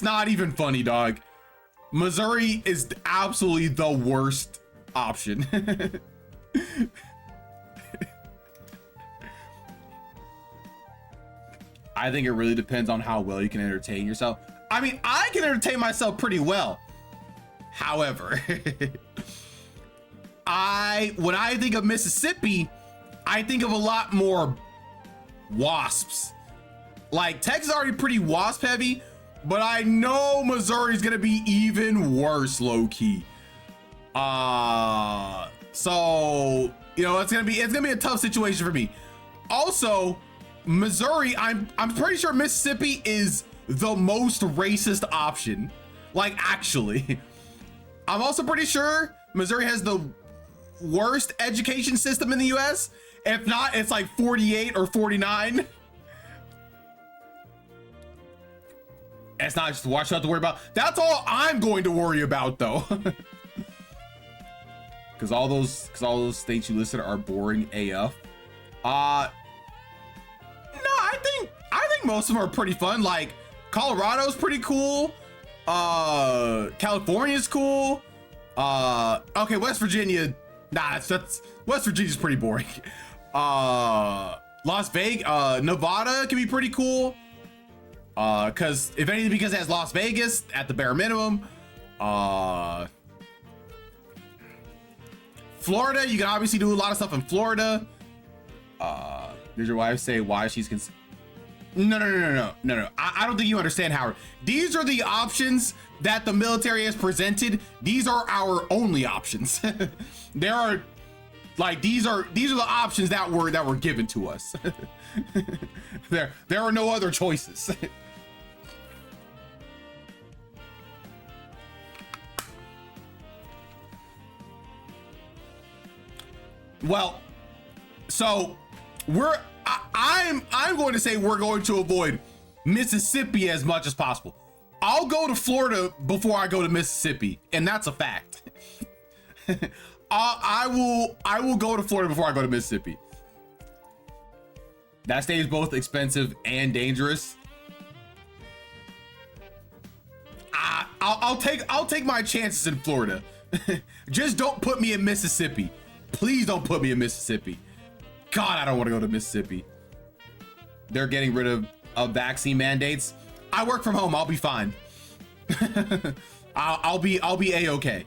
not even funny, dog. Missouri is absolutely the worst option. I think it really depends on how well you can entertain yourself. I mean, I can entertain myself pretty well. However, when I think of Mississippi, I think of a lot more wasps. Like Texas is already pretty wasp heavy, but I know Missouri is gonna be even worse, low key. So you know it's gonna be a tough situation for me. Also, Missouri, I'm pretty sure Mississippi is the most racist option. Like actually, I'm also pretty sure Missouri has the worst education system in the US. If not, it's like 48 or 49. It's not just watch out to worry about. That's all I'm going to worry about though. Because all those states you listed are boring AF. No, I think most of them are pretty fun. Like Colorado's pretty cool. California's cool. Okay, West Virginia. Nah, that's West Virginia's pretty boring. Las Vegas, Nevada can be pretty cool. Because if anything, because it has Las Vegas at the bare minimum. Florida, you can obviously do a lot of stuff in Florida. Did your wife say why she's No. I don't think you understand, Howard. These are the options that the military has presented. These are our only options. There are Like these are the options that were given to us. there are no other choices. Well, so I'm going to say we're going to avoid Mississippi as much as possible. I'll go to Florida before I go to Mississippi, and that's a fact. I will go to Florida before I go to Mississippi. That state is both expensive and dangerous. I'll take my chances in Florida. Just don't put me in Mississippi. Please don't put me in Mississippi. God, I don't want to go to Mississippi. They're getting rid of vaccine mandates. I work from home. I'll be fine. I'll be a-okay.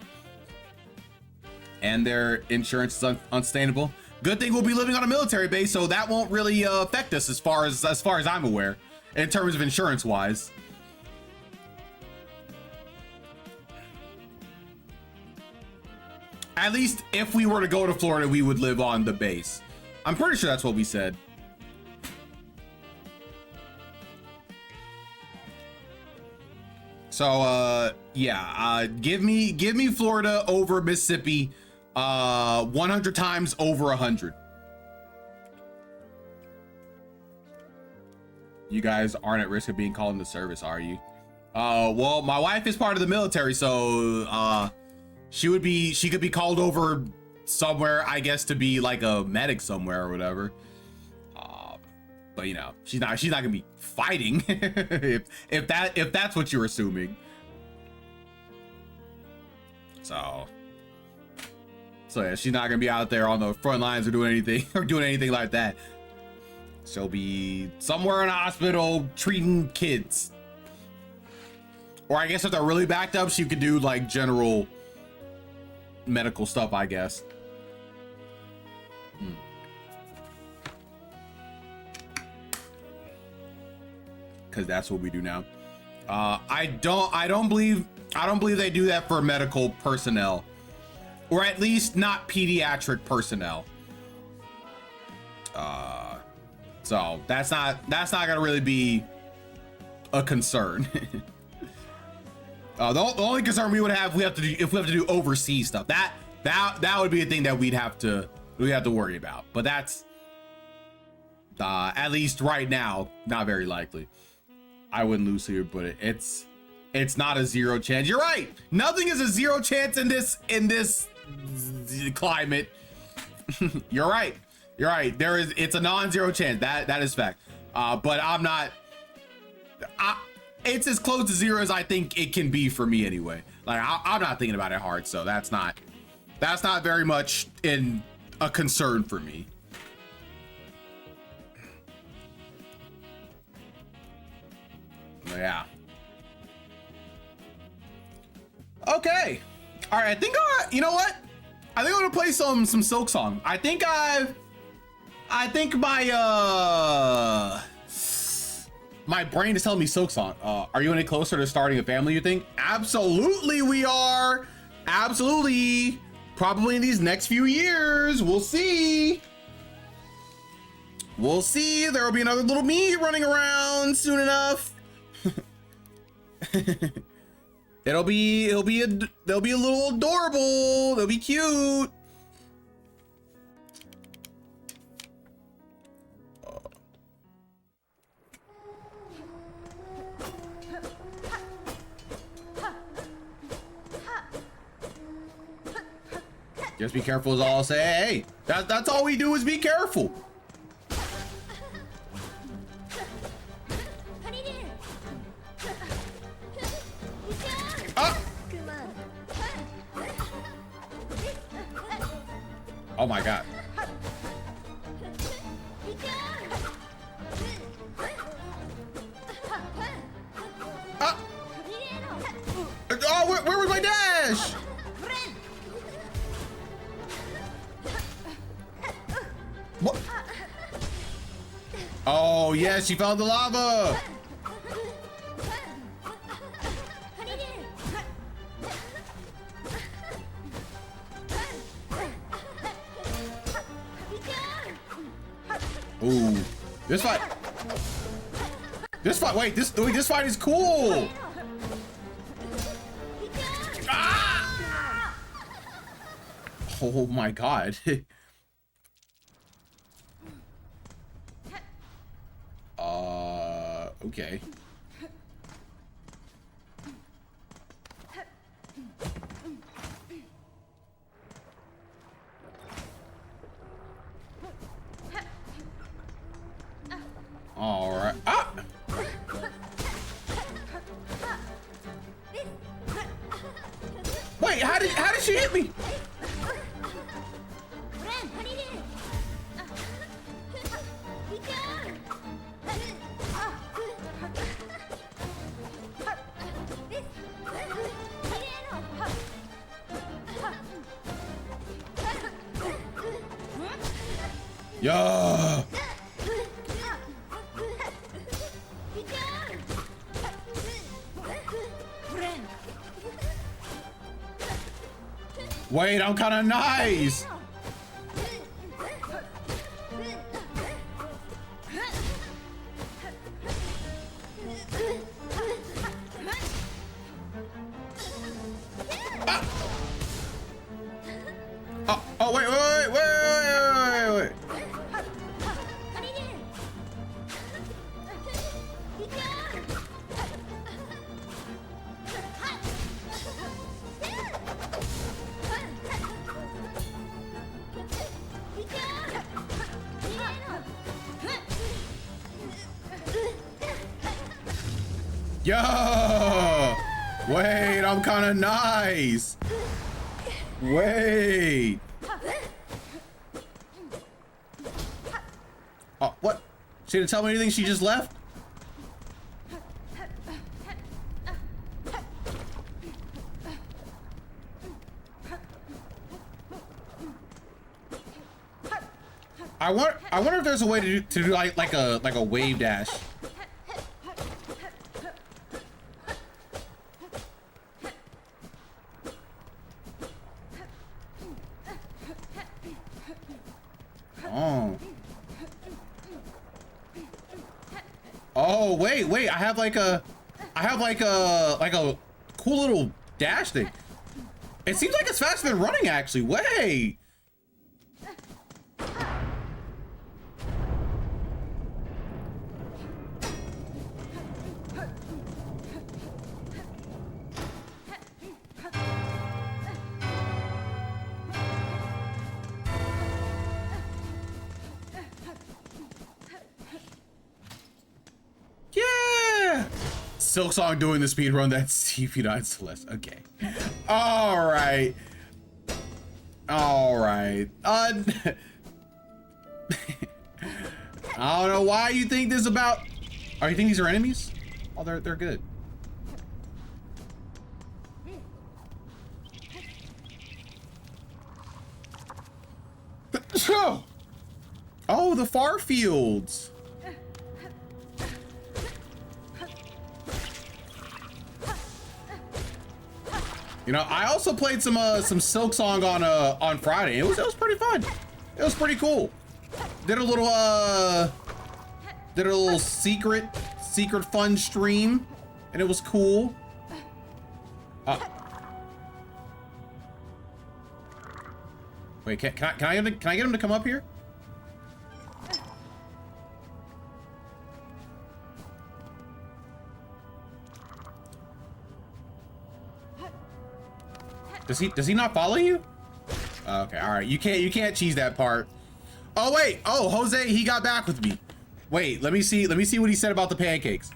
And their insurance is unsustainable. Good thing we'll be living on a military base, so that won't really affect us as far as I'm aware, in terms of insurance wise. At least if we were to go to Florida, we would live on the base. I'm pretty sure that's what we said. So yeah, give me Florida over Mississippi 100 times over 100. You guys aren't at risk of being called into service, are you? Well, my wife is part of the military, so she could be called over somewhere, I guess, to be like a medic somewhere or whatever. But you know, she's not gonna be fighting if that's what you're assuming. So yeah, she's not gonna be out there on the front lines or doing anything like that. She'll be somewhere in a hospital treating kids. Or I guess if they're really backed up, she could do like general medical stuff, I guess. Because that's what we do now. I don't believe they do that for medical personnel, or at least not pediatric personnel. So that's not gonna really be a concern. The only concern we have to do overseas stuff. That would be a thing that we'd have to worry about. But that's at least right now not very likely. I wouldn't lose here, but it's not a zero chance. You're right. Nothing is a zero chance in this climate. You're right. It's a non-zero chance. That is fact. But I'm not. It's as close to zero as I think it can be for me anyway. Like I'm not thinking about it hard, so that's not very much in a concern for me. Yeah. Okay. All right. I think you know what? I think I'm gonna play some Silk Song. I think my brain is telling me Silk Song. Are you any closer to starting a family, you think? Absolutely we are. Absolutely. Probably in these next few years. We'll see. We'll see. There will be another little me running around soon enough. They'll be a little adorable. They'll be cute. Just be careful is all I'll say. Hey, that's all we do is be careful. Oh my god. Oh, where was my dash? What? Oh, yeah, she fell in the lava. Ooh, this fight. Wait, this fight is cool. Ah! Oh my god. Okay. All right. Ah! Wait, how did she hit me? Yeah. Wait, I'm kind of nice. Ah. Oh, wait. Yo! Wait, I'm kind of nice. Wait. Oh, what? She didn't tell me anything. She just left? I wonder if there's a way to do like a wave dash. Oh. Oh, wait. I have like a cool little dash thing. It seems like it's faster than running actually. Wait. Yeah! Silksong doing the speed run. That's TP9 Celeste. Okay. All right. I don't know why you think this about. Oh, you think these are enemies? Oh, they're good. Oh, the far fields. You know, I also played some Silksong on Friday. It was pretty fun. It was pretty cool. Did a little secret fun stream, and it was cool. Wait, can I get him to come up here? Does he not follow you? Okay, all right. You can't cheese that part. Oh wait. Oh, Jose, he got back with me. Wait, let me see what he said about the pancakes.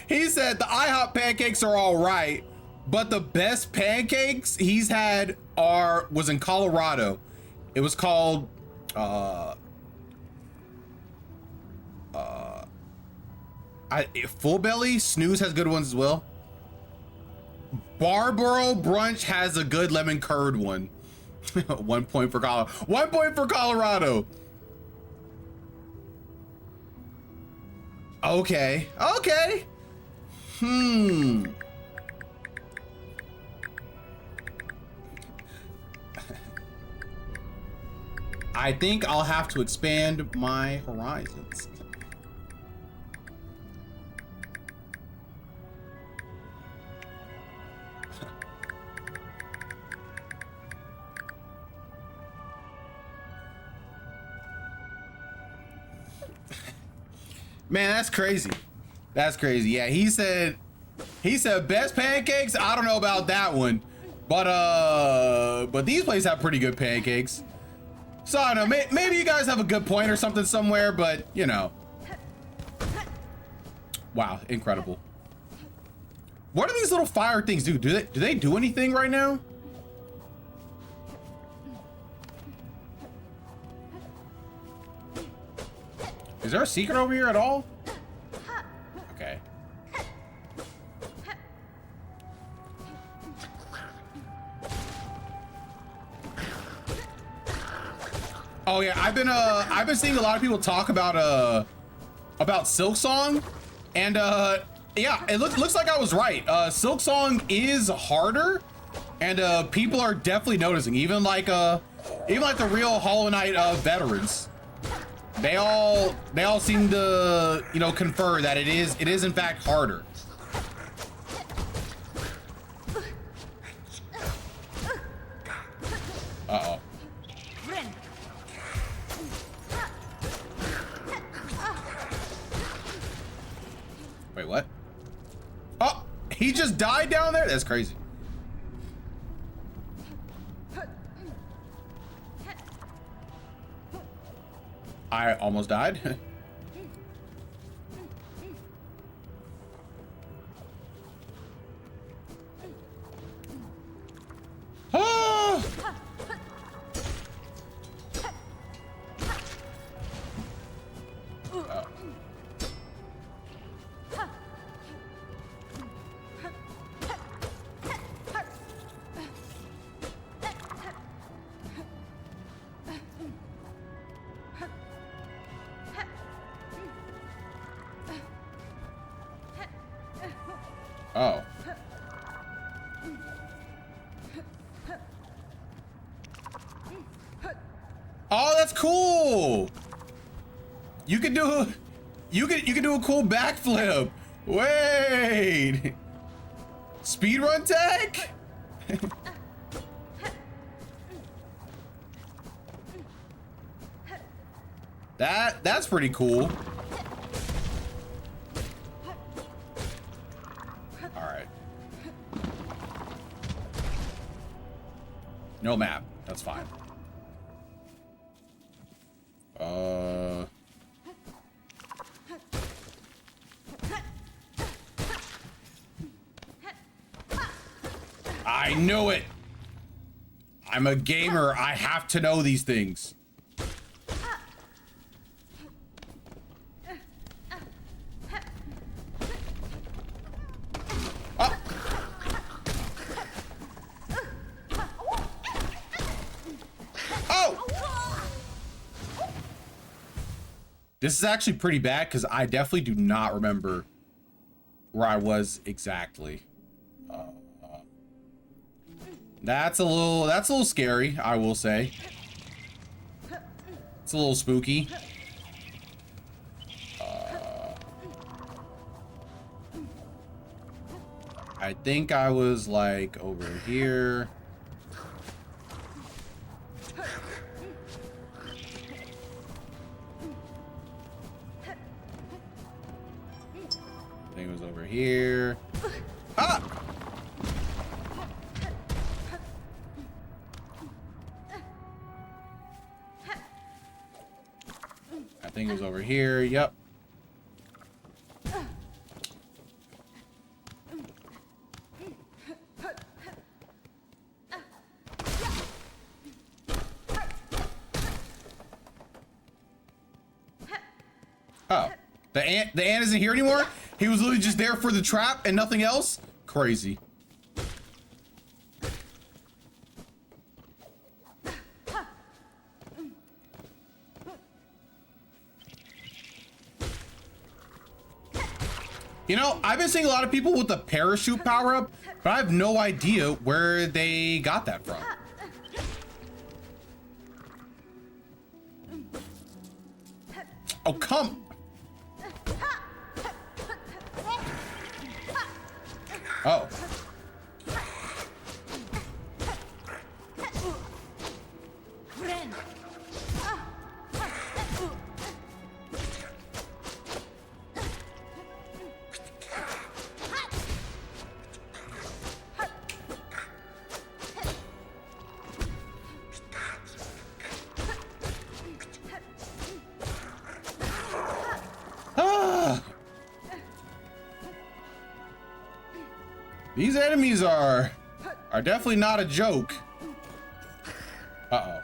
He said the IHOP pancakes are all right, but the best pancakes he's had was in Colorado. It was called Full Belly. Snooze has good ones as well. Barbaro Brunch has a good lemon curd one. 1 point for Colorado. 1 point for Colorado. Okay. I think I'll have to expand my horizons. Man, that's crazy. That's crazy. Yeah, he said best pancakes. I don't know about that one, but these places have pretty good pancakes. So I don't know. Maybe you guys have a good point or something somewhere, but you know. Wow, incredible. What do these little fire things do? Do they do anything right now? Is there a secret over here at all? Okay. Oh yeah, I've been seeing a lot of people talk about Silksong, and yeah, it looks like I was right. Silksong is harder, and people are definitely noticing. Even like the real Hollow Knight veterans. They all seem to, you know, confer that it is in fact harder. Uh-oh. Wait, what? Oh, he just died down there? That's crazy. I almost died. Oh! Oh. Oh, that's cool. You can do a cool backflip. Wait. Speedrun tech? That's pretty cool. No map. That's fine. I knew it. I'm a gamer. I have to know these things. This is actually pretty bad because I definitely do not remember where I was exactly. That's a little scary, I will say. It's a little spooky. I think I was like over here. I think it was over here. Ah! I think it was over here. Yep. Oh, the ant isn't here anymore? He was literally just there for the trap and nothing else? Crazy. You know, I've been seeing a lot of people with the parachute power up, but I have no idea where they got that from. Oh, come. Oh. These enemies are definitely not a joke. Uh-oh.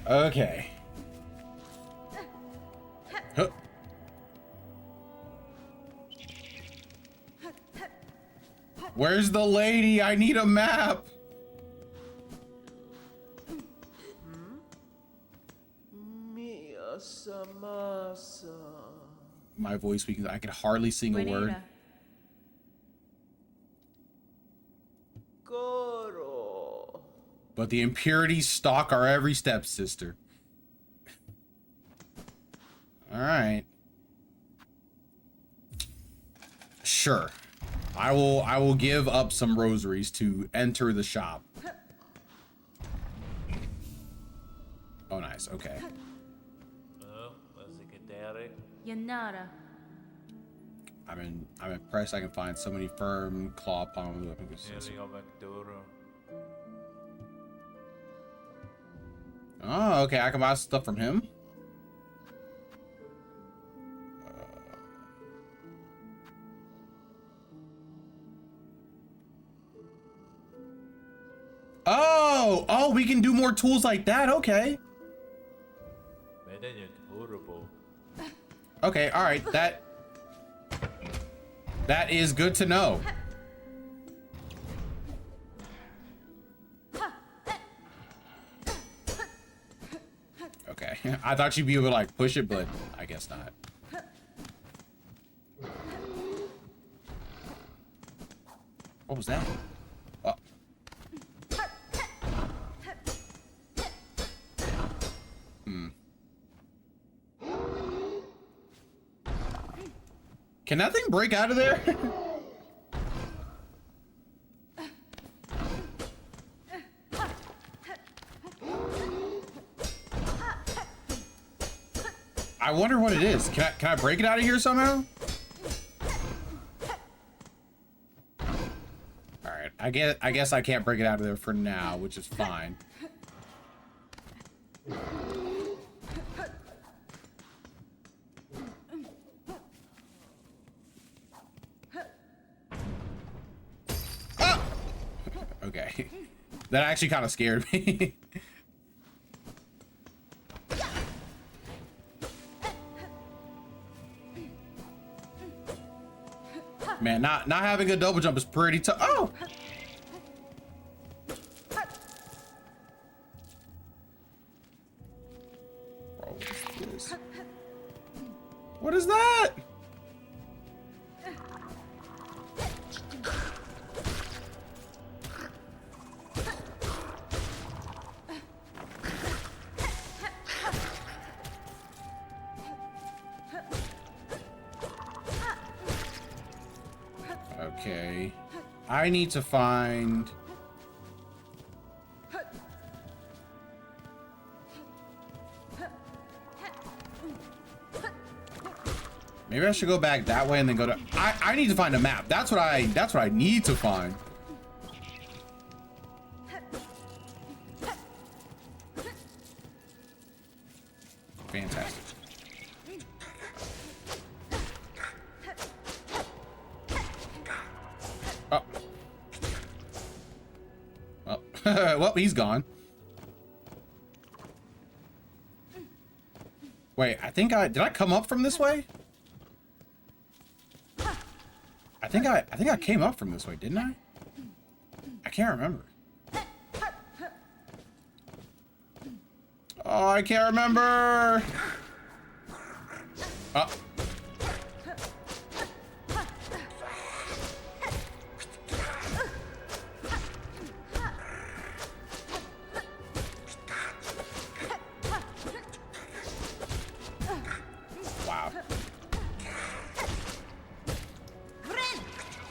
Okay. Huh. Where's the lady? I need a map. My voice weakens. I can hardly sing a word. But the impurities stalk our every step, sister. All right. Sure. I will give up some rosaries to enter the shop. Oh, nice. Okay. I'm impressed I can find so many firm claw palms. Oh, okay. I can buy stuff from him. Oh, we can do more tools like that. Okay. Okay, all right. That is good to know. Okay. I thought you'd be able to like push it, but I guess not. What was that? Oh. Can that thing break out of there? I wonder what it is. Can I break it out of here somehow? All right. I guess I can't break it out of there for now, which is fine. Okay. That actually kind of scared me. Man, not having a double jump is pretty tough. Oh! What is that? Okay. I need to find... Maybe I should go back that way and then go to... I need to find a map. That's what I need to find. Fantastic. Oh. Well, well, he's gone. Wait, did I come up from this way? I think I came up from this way, didn't I? I can't remember. Oh, I can't remember.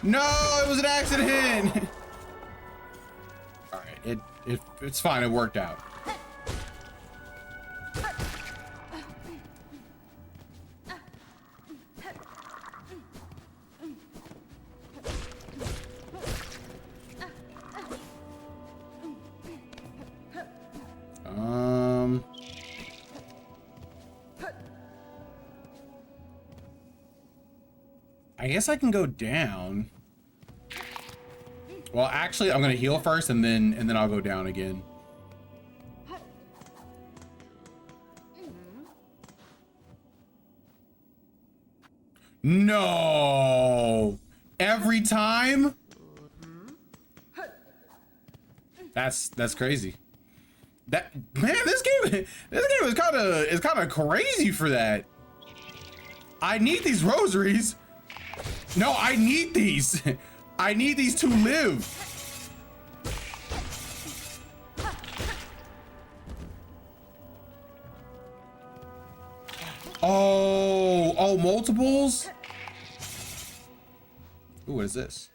No, it was an accident. All right, it's fine. It worked out. I guess I can go down. Well, actually, I'm gonna heal first, and then I'll go down again. No, every time. That's crazy. That man, this game is kind of crazy for that. I need these rosaries. No, I need these. I need these to live. Oh, multiples? Ooh, what is this?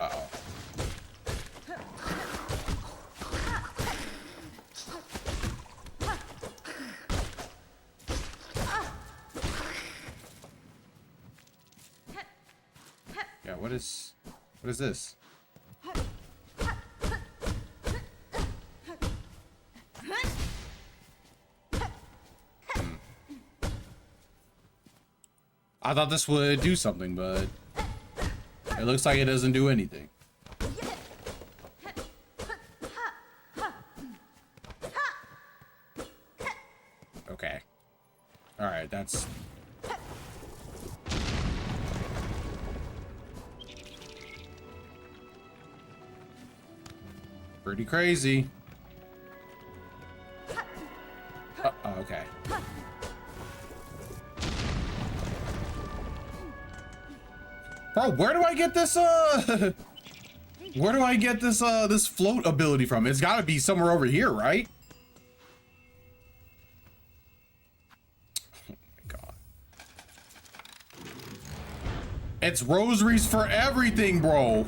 Uh-oh. Yeah, what is this? I thought this would do something, but it looks like it doesn't do anything. Okay. All right, that's... pretty crazy. Uh-oh, okay. Bro, where do I get this where do I get this this float ability from? It's got to be somewhere over here, right? Oh my god. It's rosaries for everything, bro.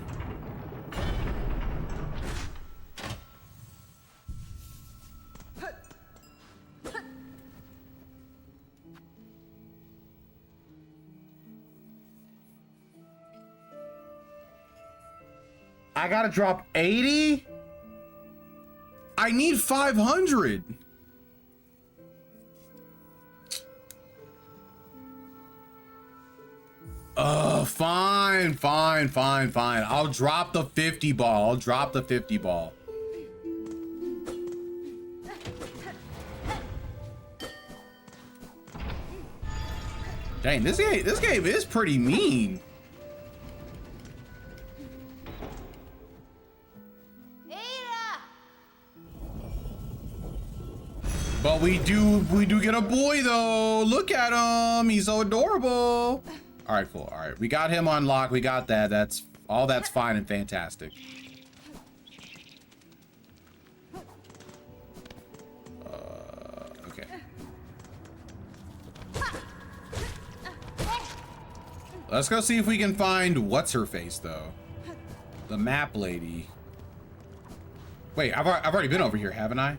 I gotta drop 80? I need 500. Fine. I'll drop the 50 ball. Dang, this game is pretty mean. But we do get a boy though. Look at him. He's so adorable. All right, cool. All right, we got him unlocked. We got that. That's fine and fantastic. Okay. Let's go see if we can find what's her face though. The map lady. Wait, I've already been over here, haven't I?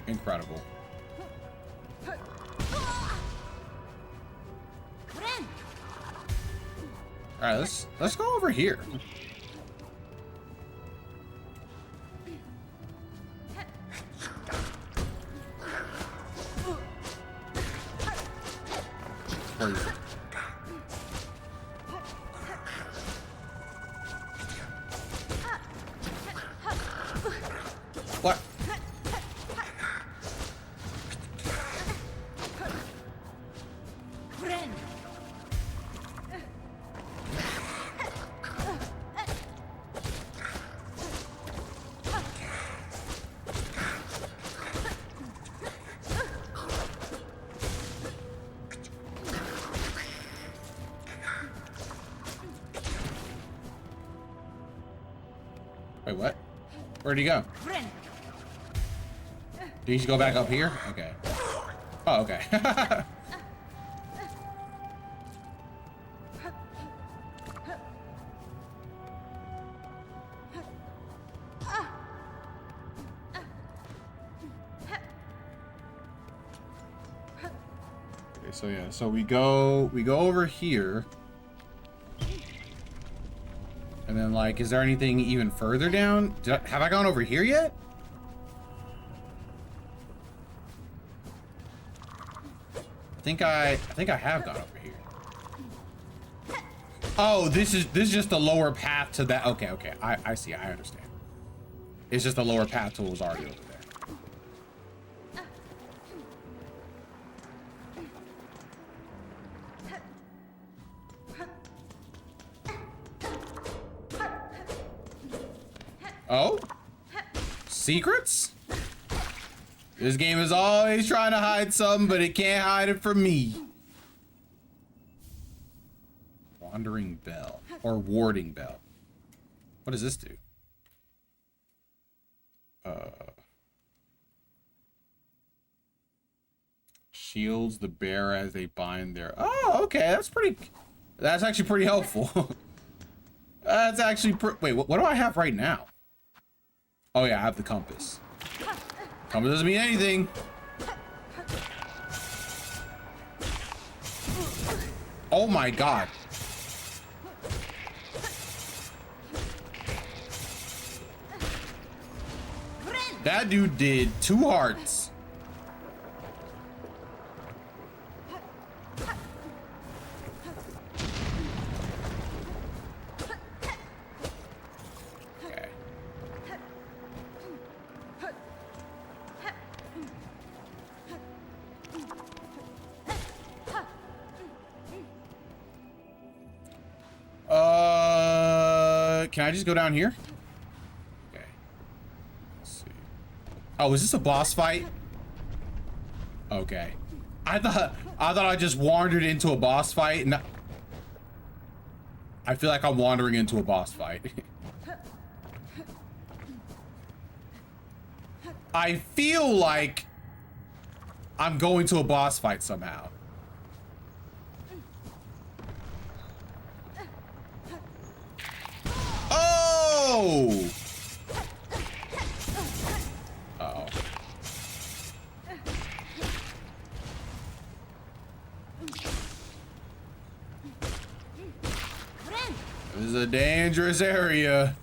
Incredible. All right, let's go over here. Where is it? What? Wait, what? Where'd he go? Do you go back up here? Okay. Oh, okay. Okay, so yeah, so we go over here. And then, like, is there anything even further down? Have I gone over here yet? I think I have gone over here. Oh, this is just the lower path to that. Okay, okay. I see. I understand. It's just the lower path to what was already over there. Oh? Secrets? This game is always trying to hide something, but it can't hide it from me. Wandering Bell. Or Warding Bell. What does this do? Shields the bear as they bind their... Oh, okay. That's actually pretty helpful. That's actually wait, what do I have right now? Oh yeah, I have the compass. Compass doesn't mean anything. Oh my god. That dude did 2 hearts. Can I just go down here? Okay. Let's see. Oh, is this a boss fight? Okay. I thought I just wandered into a boss fight. And I feel like I'm wandering into a boss fight. I feel like I'm going to a boss fight somehow. Oh! Uh-oh. This is a dangerous area.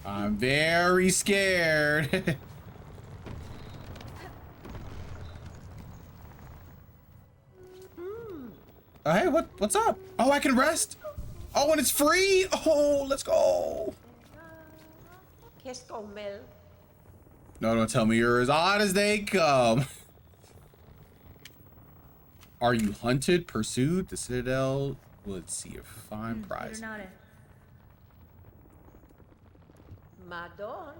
I'm very scared. Oh, hey, what's up? Oh, I can rest? Oh, and it's free? Oh, let's go. No, don't tell me you're as odd as they come. Are you hunted, pursued? The Citadel would see a fine prize. Madon.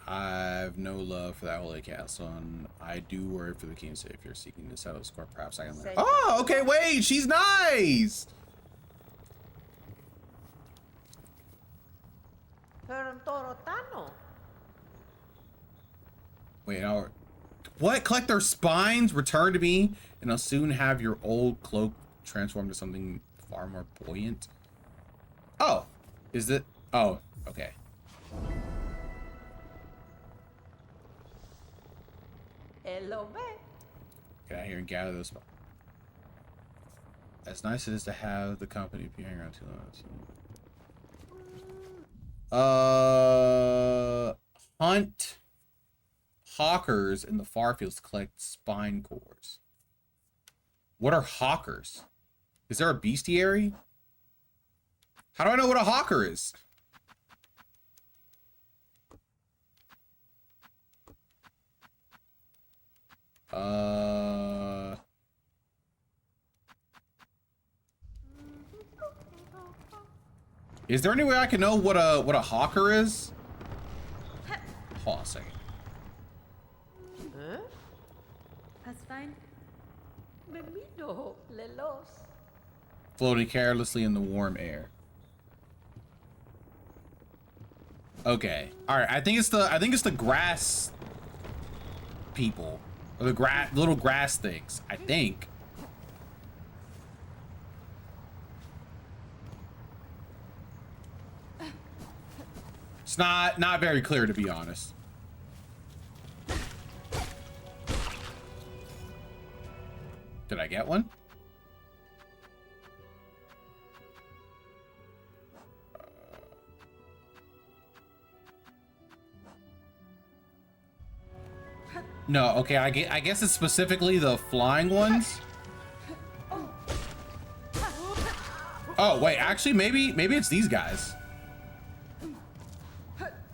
I've no love for that holy castle, and I do worry for the king's sake. If you're seeking to settle the score, perhaps I can learn. Oh, okay, wait, she's nice. Wait, what? Collect their spines, return to me, and I'll soon have your old cloak transformed to something far more buoyant. Oh, is it? Oh, okay. Get out here and gather those. As nice as it is to have the company be hanging around too long. Hunt hawkers in the far fields to collect spine cores. What are hawkers? Is there a bestiary? How do I know what a hawker is? Is there any way I can know what a hawker is? Hold on a second. Huh? That's fine. Floating carelessly in the warm air. Okay. All right. I think it's the grass people or the little grass things. I think. It's not very clear, to be honest. Did I get one? No, okay, I guess it's specifically the flying ones. Oh, wait, actually, maybe it's these guys.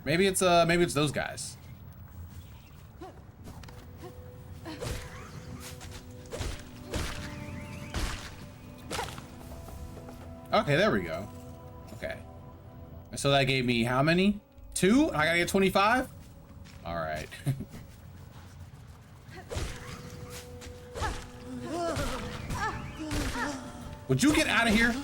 Maybe it's those guys. Okay, there we go. Okay. So that gave me how many? 2? I gotta get 25? All right. Would you get out of here?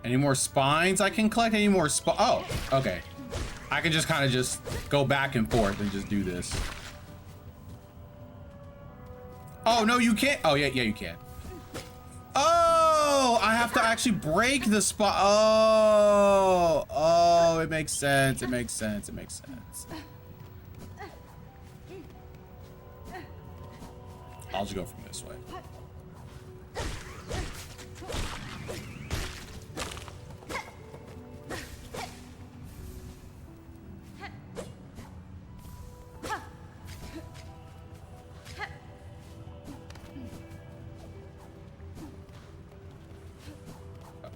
Any more spines I can collect? Any more oh, okay. I can just kind of just go back and forth and just do this. Oh, no, you can't. Oh, yeah, you can. Oh, I have to actually break the spot. Oh, it makes sense. It makes sense. It makes sense. I'll just go from this way.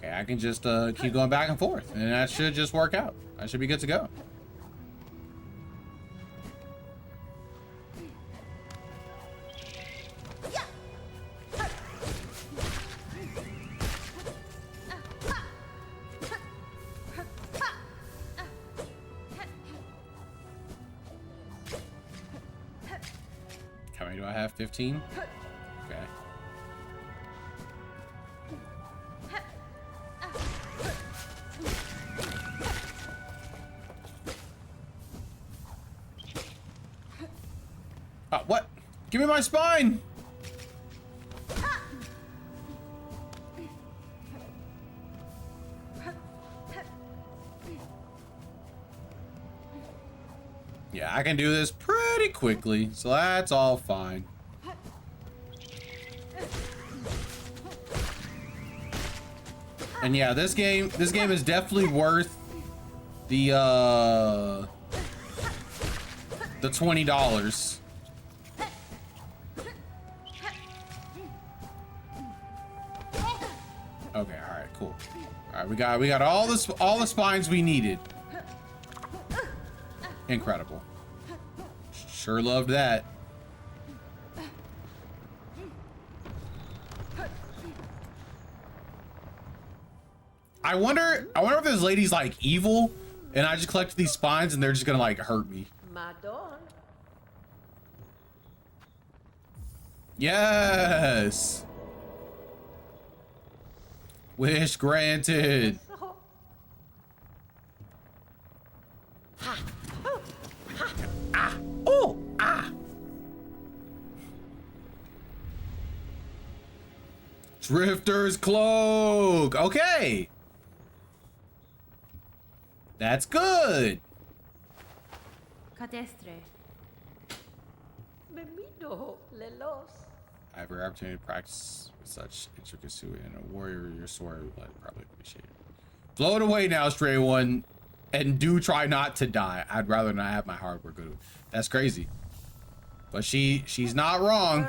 I can just keep going back and forth, and that should just work out. I should be good to go. How many do I have? 15? Okay. What? Give me my spine! Yeah, I can do this pretty quickly, so that's all fine. And yeah, this game is definitely worth the $20. Okay, all right, cool. All right, we got all the spines we needed. Incredible. Sure loved that. I wonder if this lady's like evil and I just collect these spines and they're just gonna like hurt me. Yes. Wish granted. Oh, ah. Drifter's cloak. Okay. That's good. I have rare opportunity to practice with such intricacy, and a warrior your sword would probably appreciate it. Blow it away now, Stray One, and do try not to die. I'd rather not have my hardware go to. That's crazy. But she's not wrong.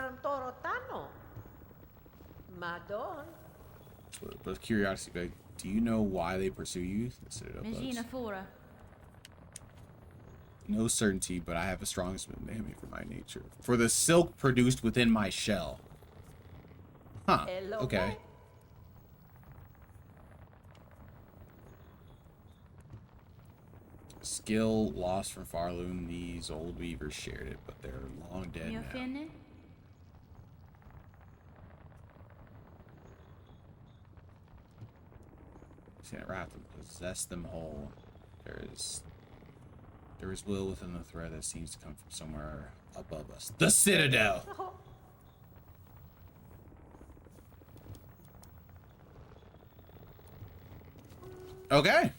But curiosity, like, do you know why they pursue you? No certainty, but I have a strong memory for my nature. For the silk produced within my shell. Huh. Okay. Skill lost from Farloon. These old weavers shared it, but they're long dead now. See, I have to possess them whole. There is will within the thread that seems to come from somewhere above us. The Citadel! Okay.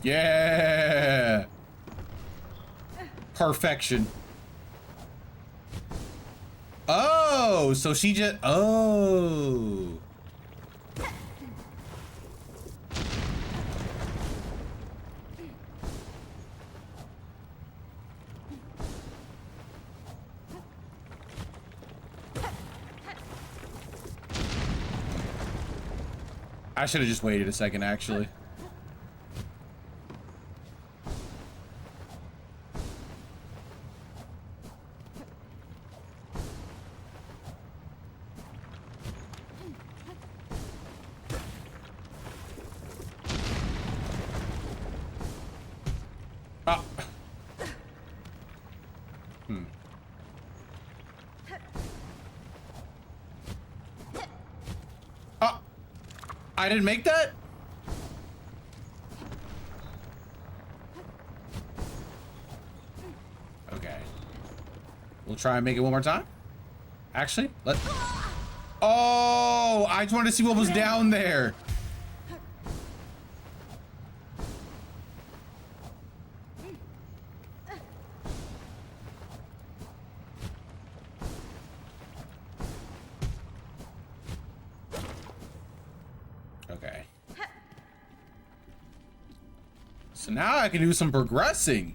Yeah! Perfection. Oh, so she just... Oh. I should have just waited a second, actually. Ah. Ah. I didn't make that? Okay. We'll try and make it one more time. Actually, let... Oh, I just wanted to see what was down there. Okay. So now I can do some progressing.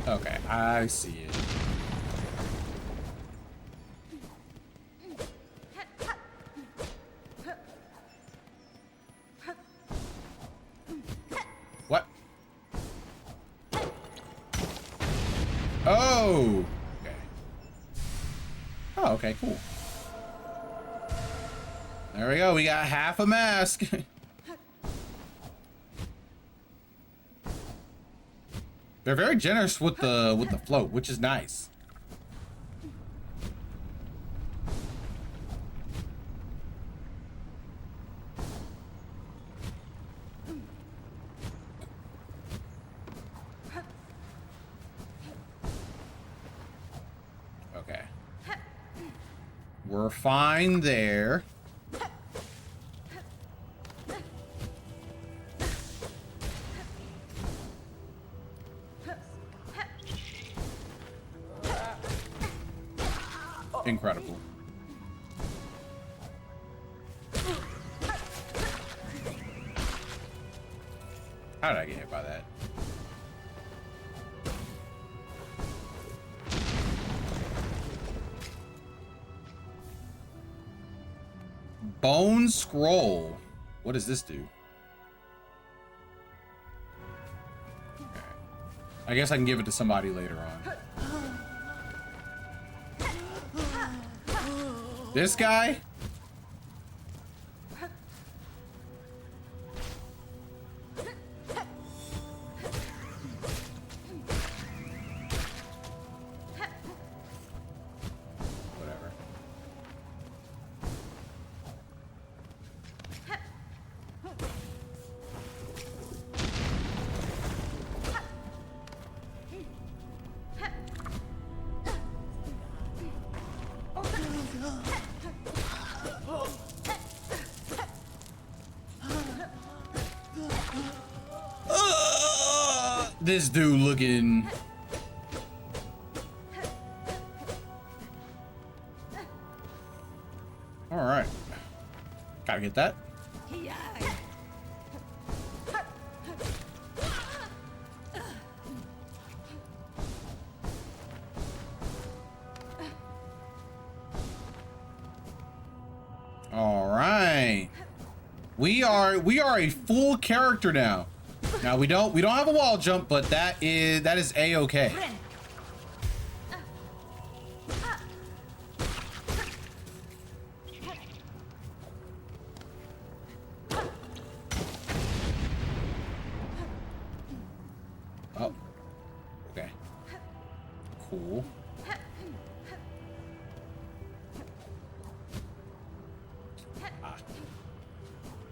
Okay, I see it. What? Oh! Okay. Oh, okay, cool. There we go, we got half a mask. They're very generous with the float, which is nice. Okay. We're fine there. Incredible. How did I get hit by that? Bone scroll. What does this do? Okay. I guess I can give it to somebody later on. This guy? Whatever. this dude looking. All right. Gotta get that. All right. We are a full character now. Now we don't have a wall jump, but that is a-okay. Oh. Okay. Cool.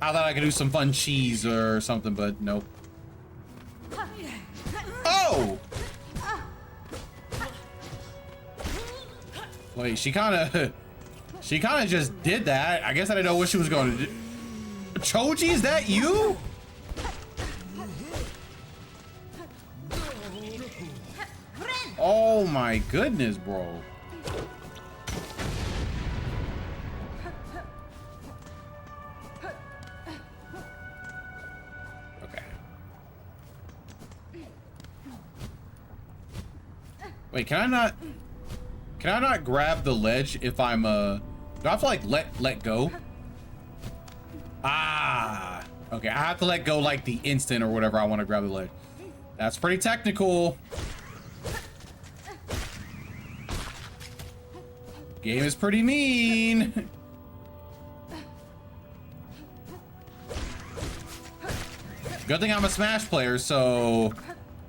I thought I could do some fun cheese or something, but nope. Oh! Wait, she kind of just did that. I guess I didn't know what she was going to do. Choji, is that you? Oh my goodness, bro. Wait, can I not grab the ledge if I'm do I have to like let go? Ah, okay, I have to let go like the instant or whatever I want to grab the ledge. That's pretty technical. Game is pretty mean. Good thing I'm a Smash player, so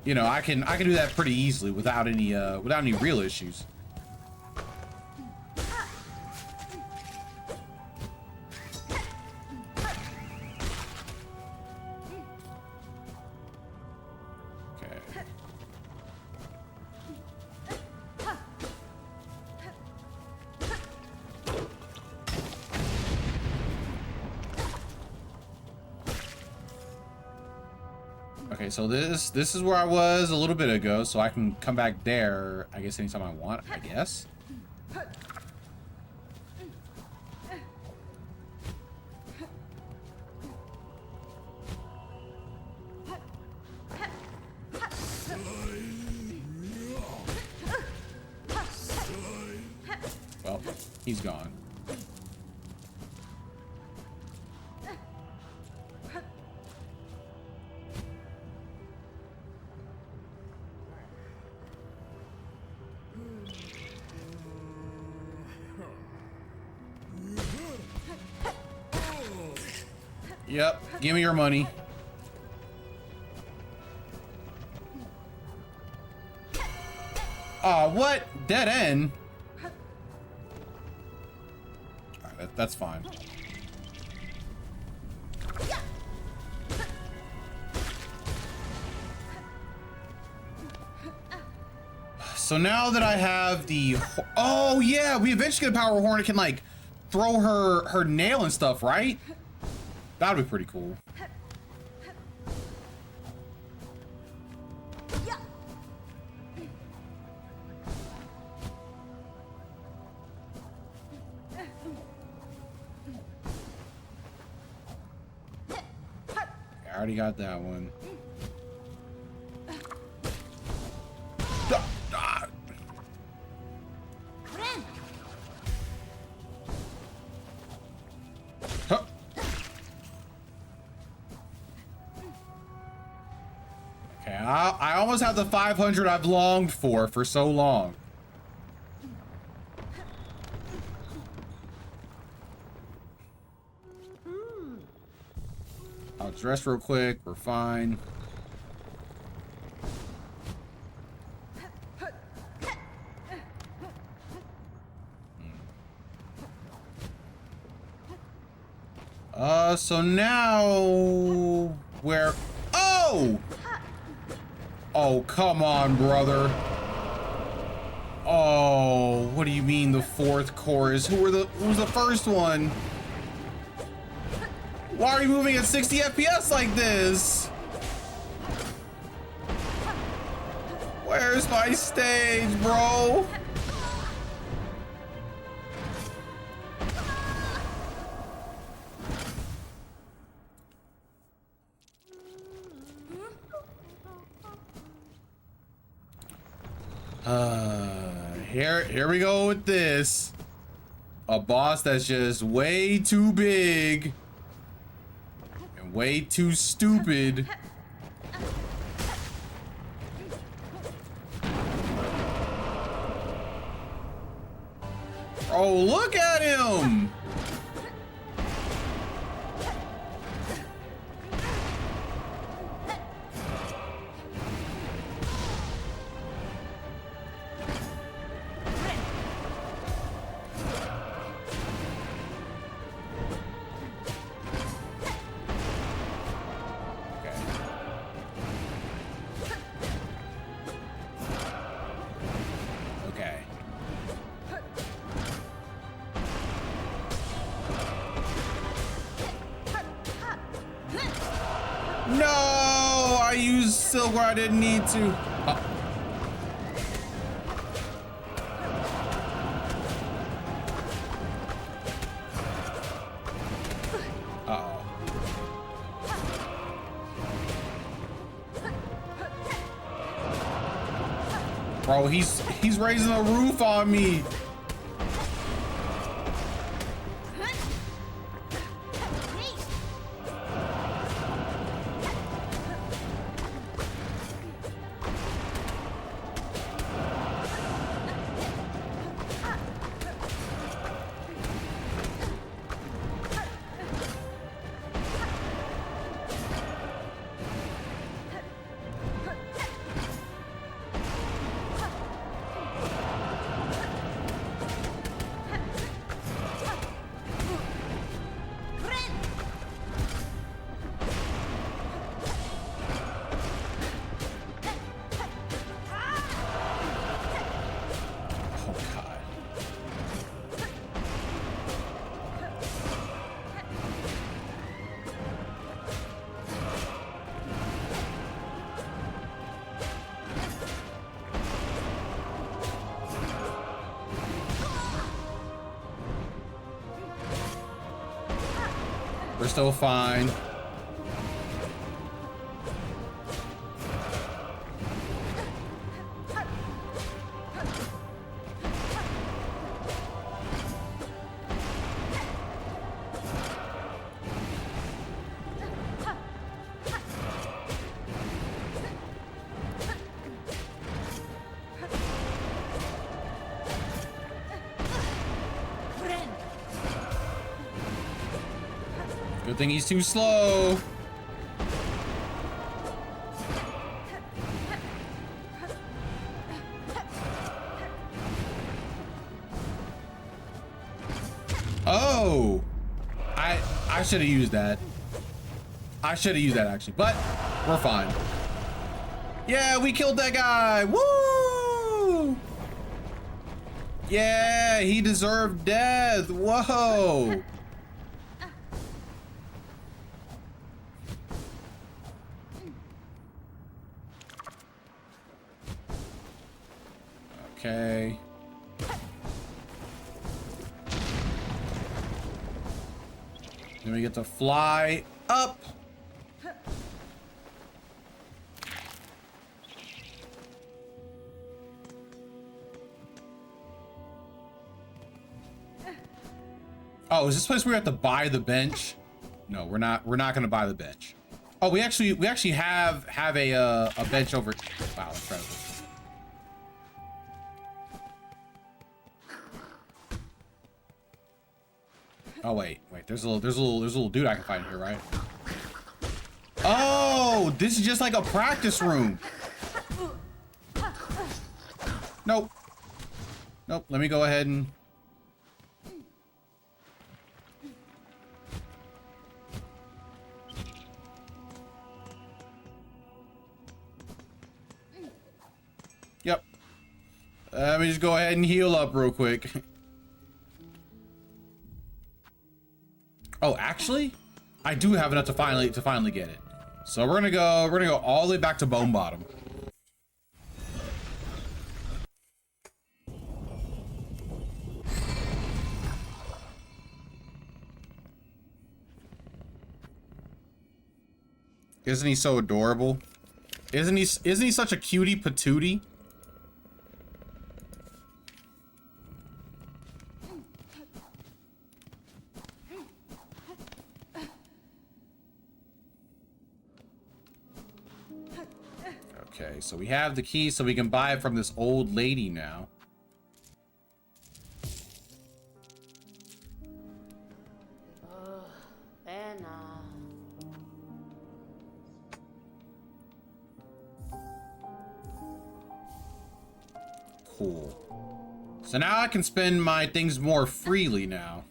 you know, I can do that pretty easily without any real issues. Okay. Okay, so this is where I was a little bit ago, so I can come back there, I guess, anytime I want, I guess. Well, he's gone. Yep, give me your money. Aw, what? Dead end? Alright, that's fine. So now that I have the... Oh, yeah, we eventually get a Power Horn. It can, like, throw her nail and stuff, right? That'd be pretty cool. I already got that one. I almost have the 500 I've longed for so long. I'll dress real quick. We're fine. So now where? Oh! Oh, come on, brother. Oh, what do you mean the fourth chorus? Who was the first one? Why are you moving at 60 FPS like this? Where's my stage, bro? Here we go with this. A boss that's just way too big and way too stupid. Oh, look at him! No, I used silk where I didn't need to. Uh-oh. Bro, he's raising a roof on me. We're still fine. Good thing he's too slow. Oh, I should have used that. I should have used that actually, but we're fine. Yeah, we killed that guy. Woo! Yeah, he deserved death. Whoa. Okay. Then we get to fly up. Oh, is this place where we have to buy the bench? No, we're not gonna buy the bench. Oh, we actually have a bench over. Wow, incredible. Oh wait, there's a little dude I can find here, right? Oh, this is just like a practice room. Nope. Nope, let me go ahead and Yep. Let me just go ahead and heal up real quick. Oh, actually, I do have enough to finally get it. So we're gonna go all the way back to Bone Bottom. Isn't he so adorable? Isn't he such a cutie patootie? Okay, so we have the key so we can buy it from this old lady now. Cool. So now I can spend my things more freely now.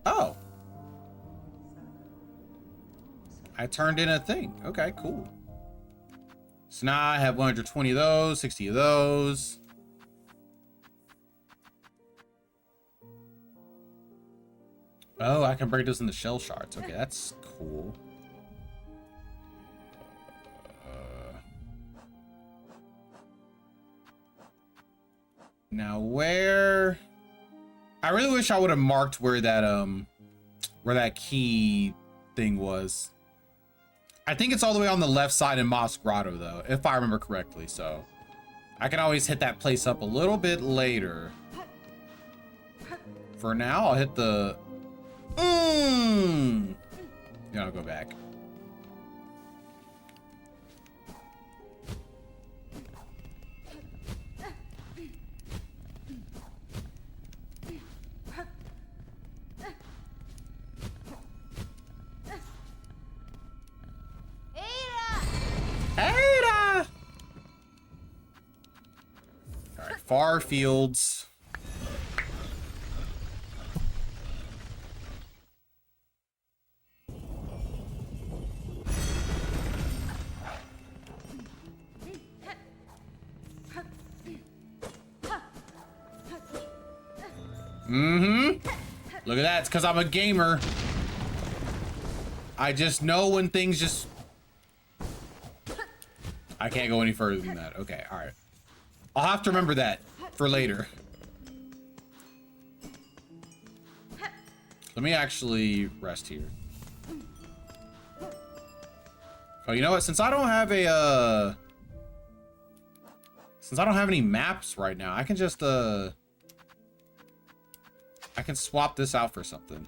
Oh. I turned in a thing. Okay, cool. So now I have 120 of those, 60 of those. Oh, I can break those into shell shards. Okay, that's cool. Now where... I really wish I would have marked where that key thing was. I think it's all the way on the left side in Moss Grotto though, if I remember correctly, so I can always hit that place up a little bit later. For now, I'll hit the then I'll go back. Ada! All right, far fields. Look at that. It's because I'm a gamer. I just know when things just... I can't go any further than that. Okay, all right. I'll have to remember that for later. Let me actually rest here. Oh, you know what? Since I don't have a, since I don't have any maps right now, I can just, I can swap this out for something.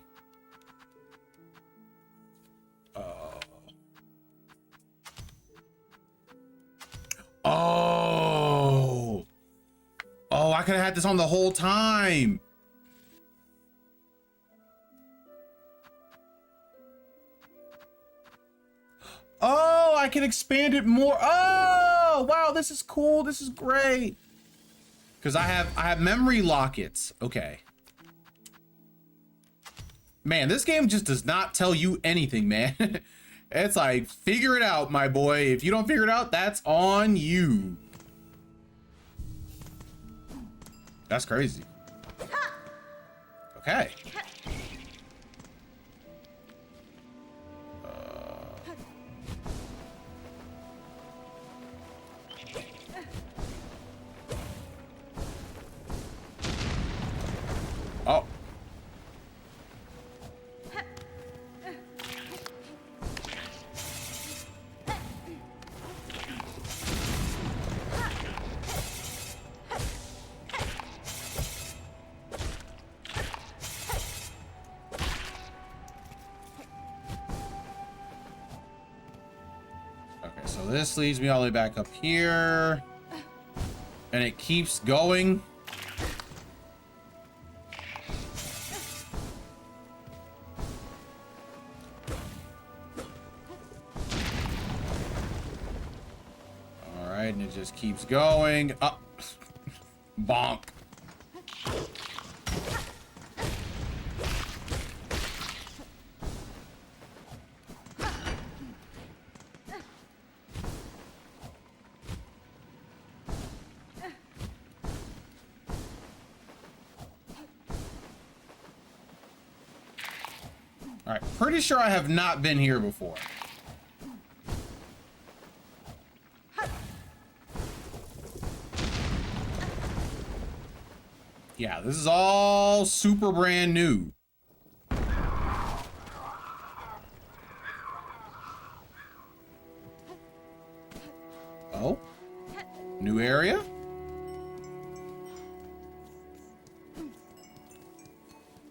Oh. Oh, I could have had this on the whole time. Oh, I can expand it more. Oh, wow, this is cool. This is great. Because I have memory lockets. Okay. Man, this game just does not tell you anything, man. It's like, figure it out, my boy. If you don't figure it out, that's on you. That's crazy. Okay. Oh. Okay, so this leads me all the way back up here. And it keeps going. And it just keeps going up. Bonk. All right, pretty sure I have not been here before. Yeah, this is all super brand new. Oh, new area.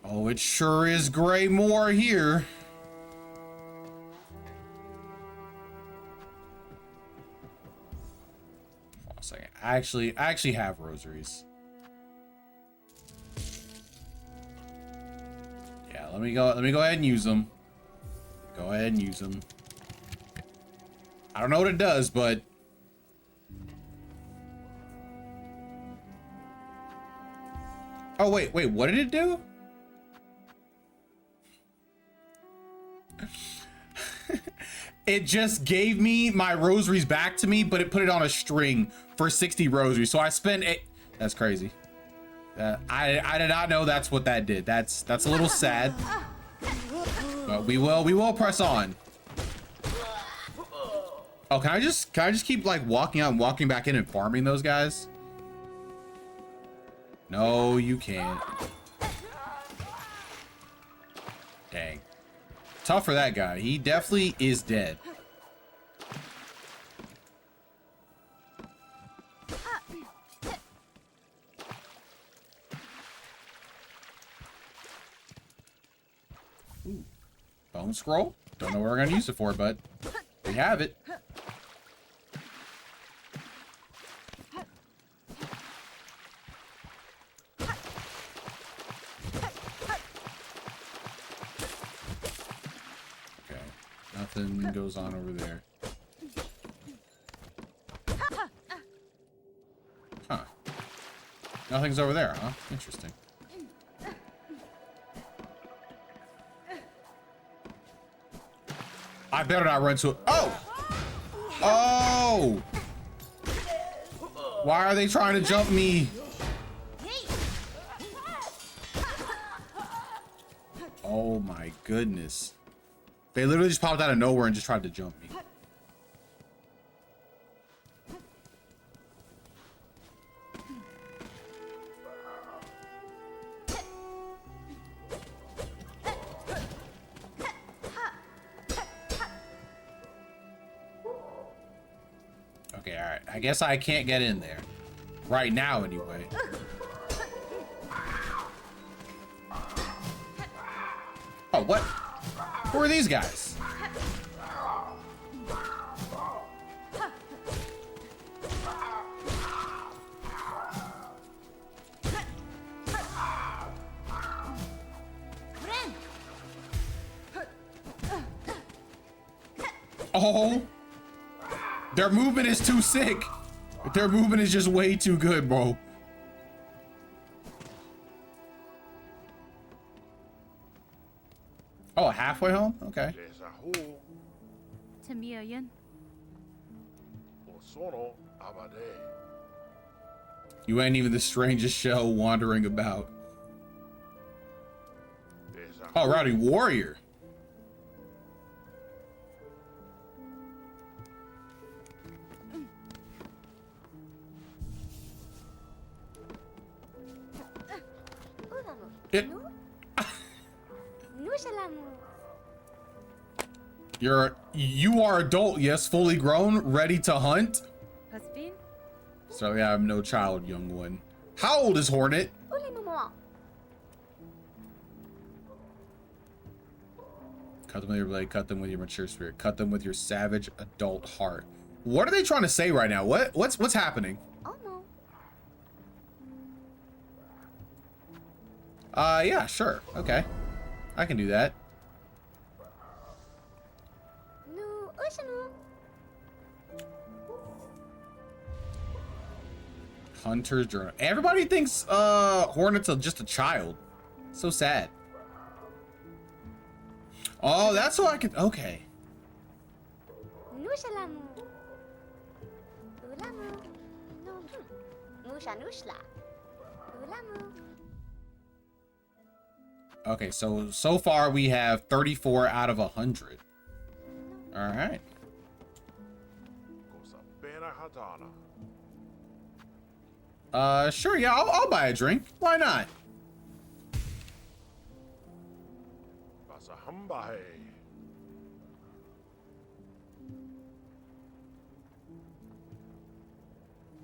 Oh, it sure is gray more here. Hold on a second. I actually have rosaries. Yeah, let me go ahead and use them. Go ahead and use them. I don't know what it does, but oh wait, what did it do? It just gave me my rosaries back to me, but it put it on a string for 60 rosaries. So I spent it. That's crazy. I did not know that's what that did. That's a little sad. But we will press on. Oh, can I just keep like walking out and walking back in and farming those guys? No, you can't. Dang. Tough for that guy. He definitely is dead. Ooh. Bone scroll? Don't know what we're gonna use it for, but we have it. Nothing goes on over there. Huh. Nothing's over there, huh? Interesting. I better not run to it. Oh! Oh! Why are they trying to jump me? Oh my goodness. They literally just popped out of nowhere and just tried to jump me. Okay, all right. I guess I can't get in there. Right now, anyway. Oh, what? Who are these guys? Oh, their movement is too sick. Their movement is just way too good, bro. Oh, halfway home? Okay. You ain't even the strangest shell wandering about. Oh, Rowdy Warrior. You are adult, yes, fully grown, ready to hunt. Sorry, I have no child, young one. How old is Hornet? Cut them with your blade, cut them with your mature spirit, cut them with your savage adult heart. What are they trying to say right now? What's happening? Yeah, sure. Okay. I can do that. Hunter's Journal. Everybody thinks Hornet's just a child. So sad. Oh, that's what I could. Okay. Okay, so far we have 34 out of 100. All right. Sure, yeah, I'll buy a drink. Why not?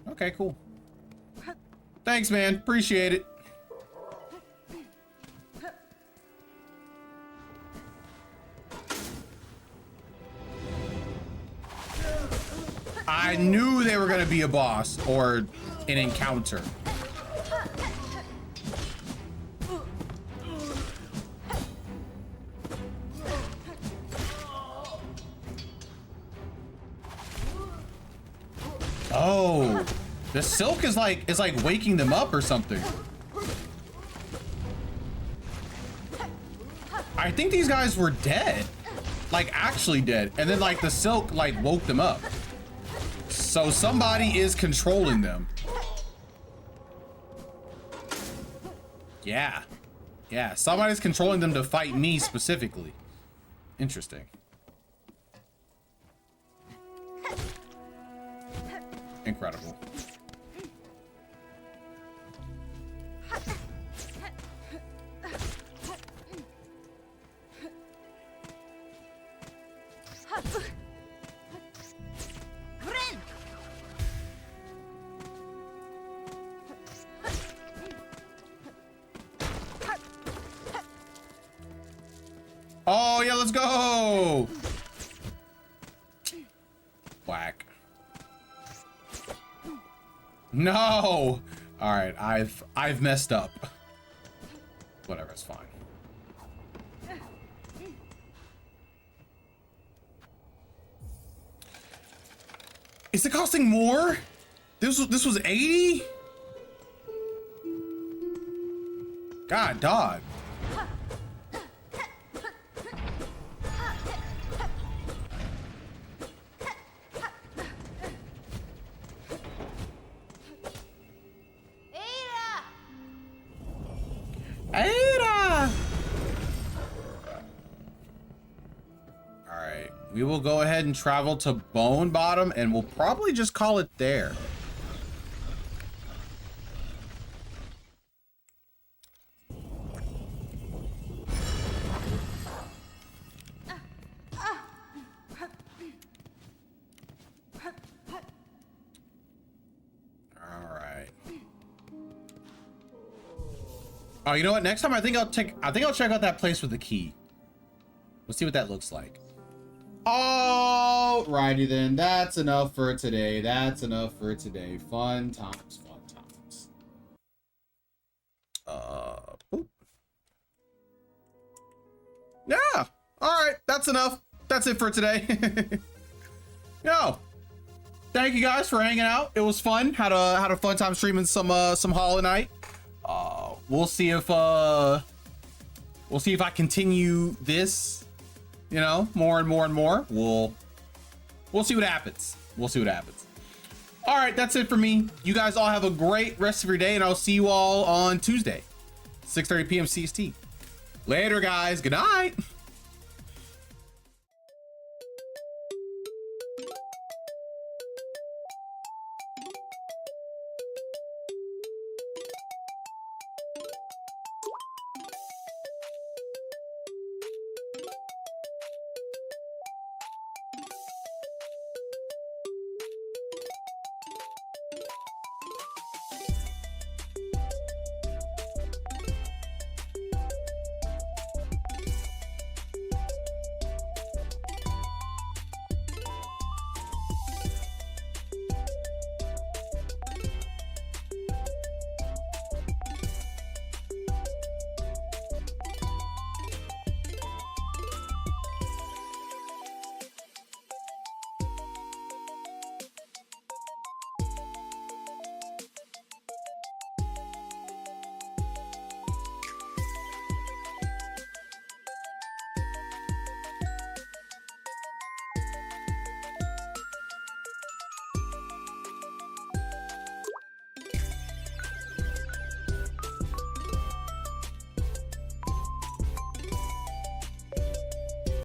Okay, cool. Thanks, man. Appreciate it. I knew they were gonna be a boss or an encounter. Oh, the silk is like waking them up or something. I think these guys were dead, like actually dead, and then like the silk like woke them up. So somebody is controlling them. Yeah, yeah, somebody's controlling them to fight me specifically. Interesting. Incredible. Oh yeah, let's go. Whack. No. All right, I've messed up. Whatever, it's fine. Is it costing more? This was 80? God, dog. Ada! Alright, we will go ahead and travel to Bone Bottom and we'll probably just call it there. Oh, you know what? Next time I think I'll check out that place with the key. We'll see what that looks like. Alrighty then. That's enough for today. That's enough for today. Fun times, fun times. Boop. Yeah. Alright, that's enough. That's it for today. Yo. Thank you guys for hanging out. It was fun. Had a fun time streaming some Hollow Knight. We'll see if I continue this, you know, more and more and more. We'll see what happens. We'll see what happens. All right, that's it for me. You guys all have a great rest of your day, and I'll see you all on Tuesday, 6:30 p.m. CST. Later, guys. Good night.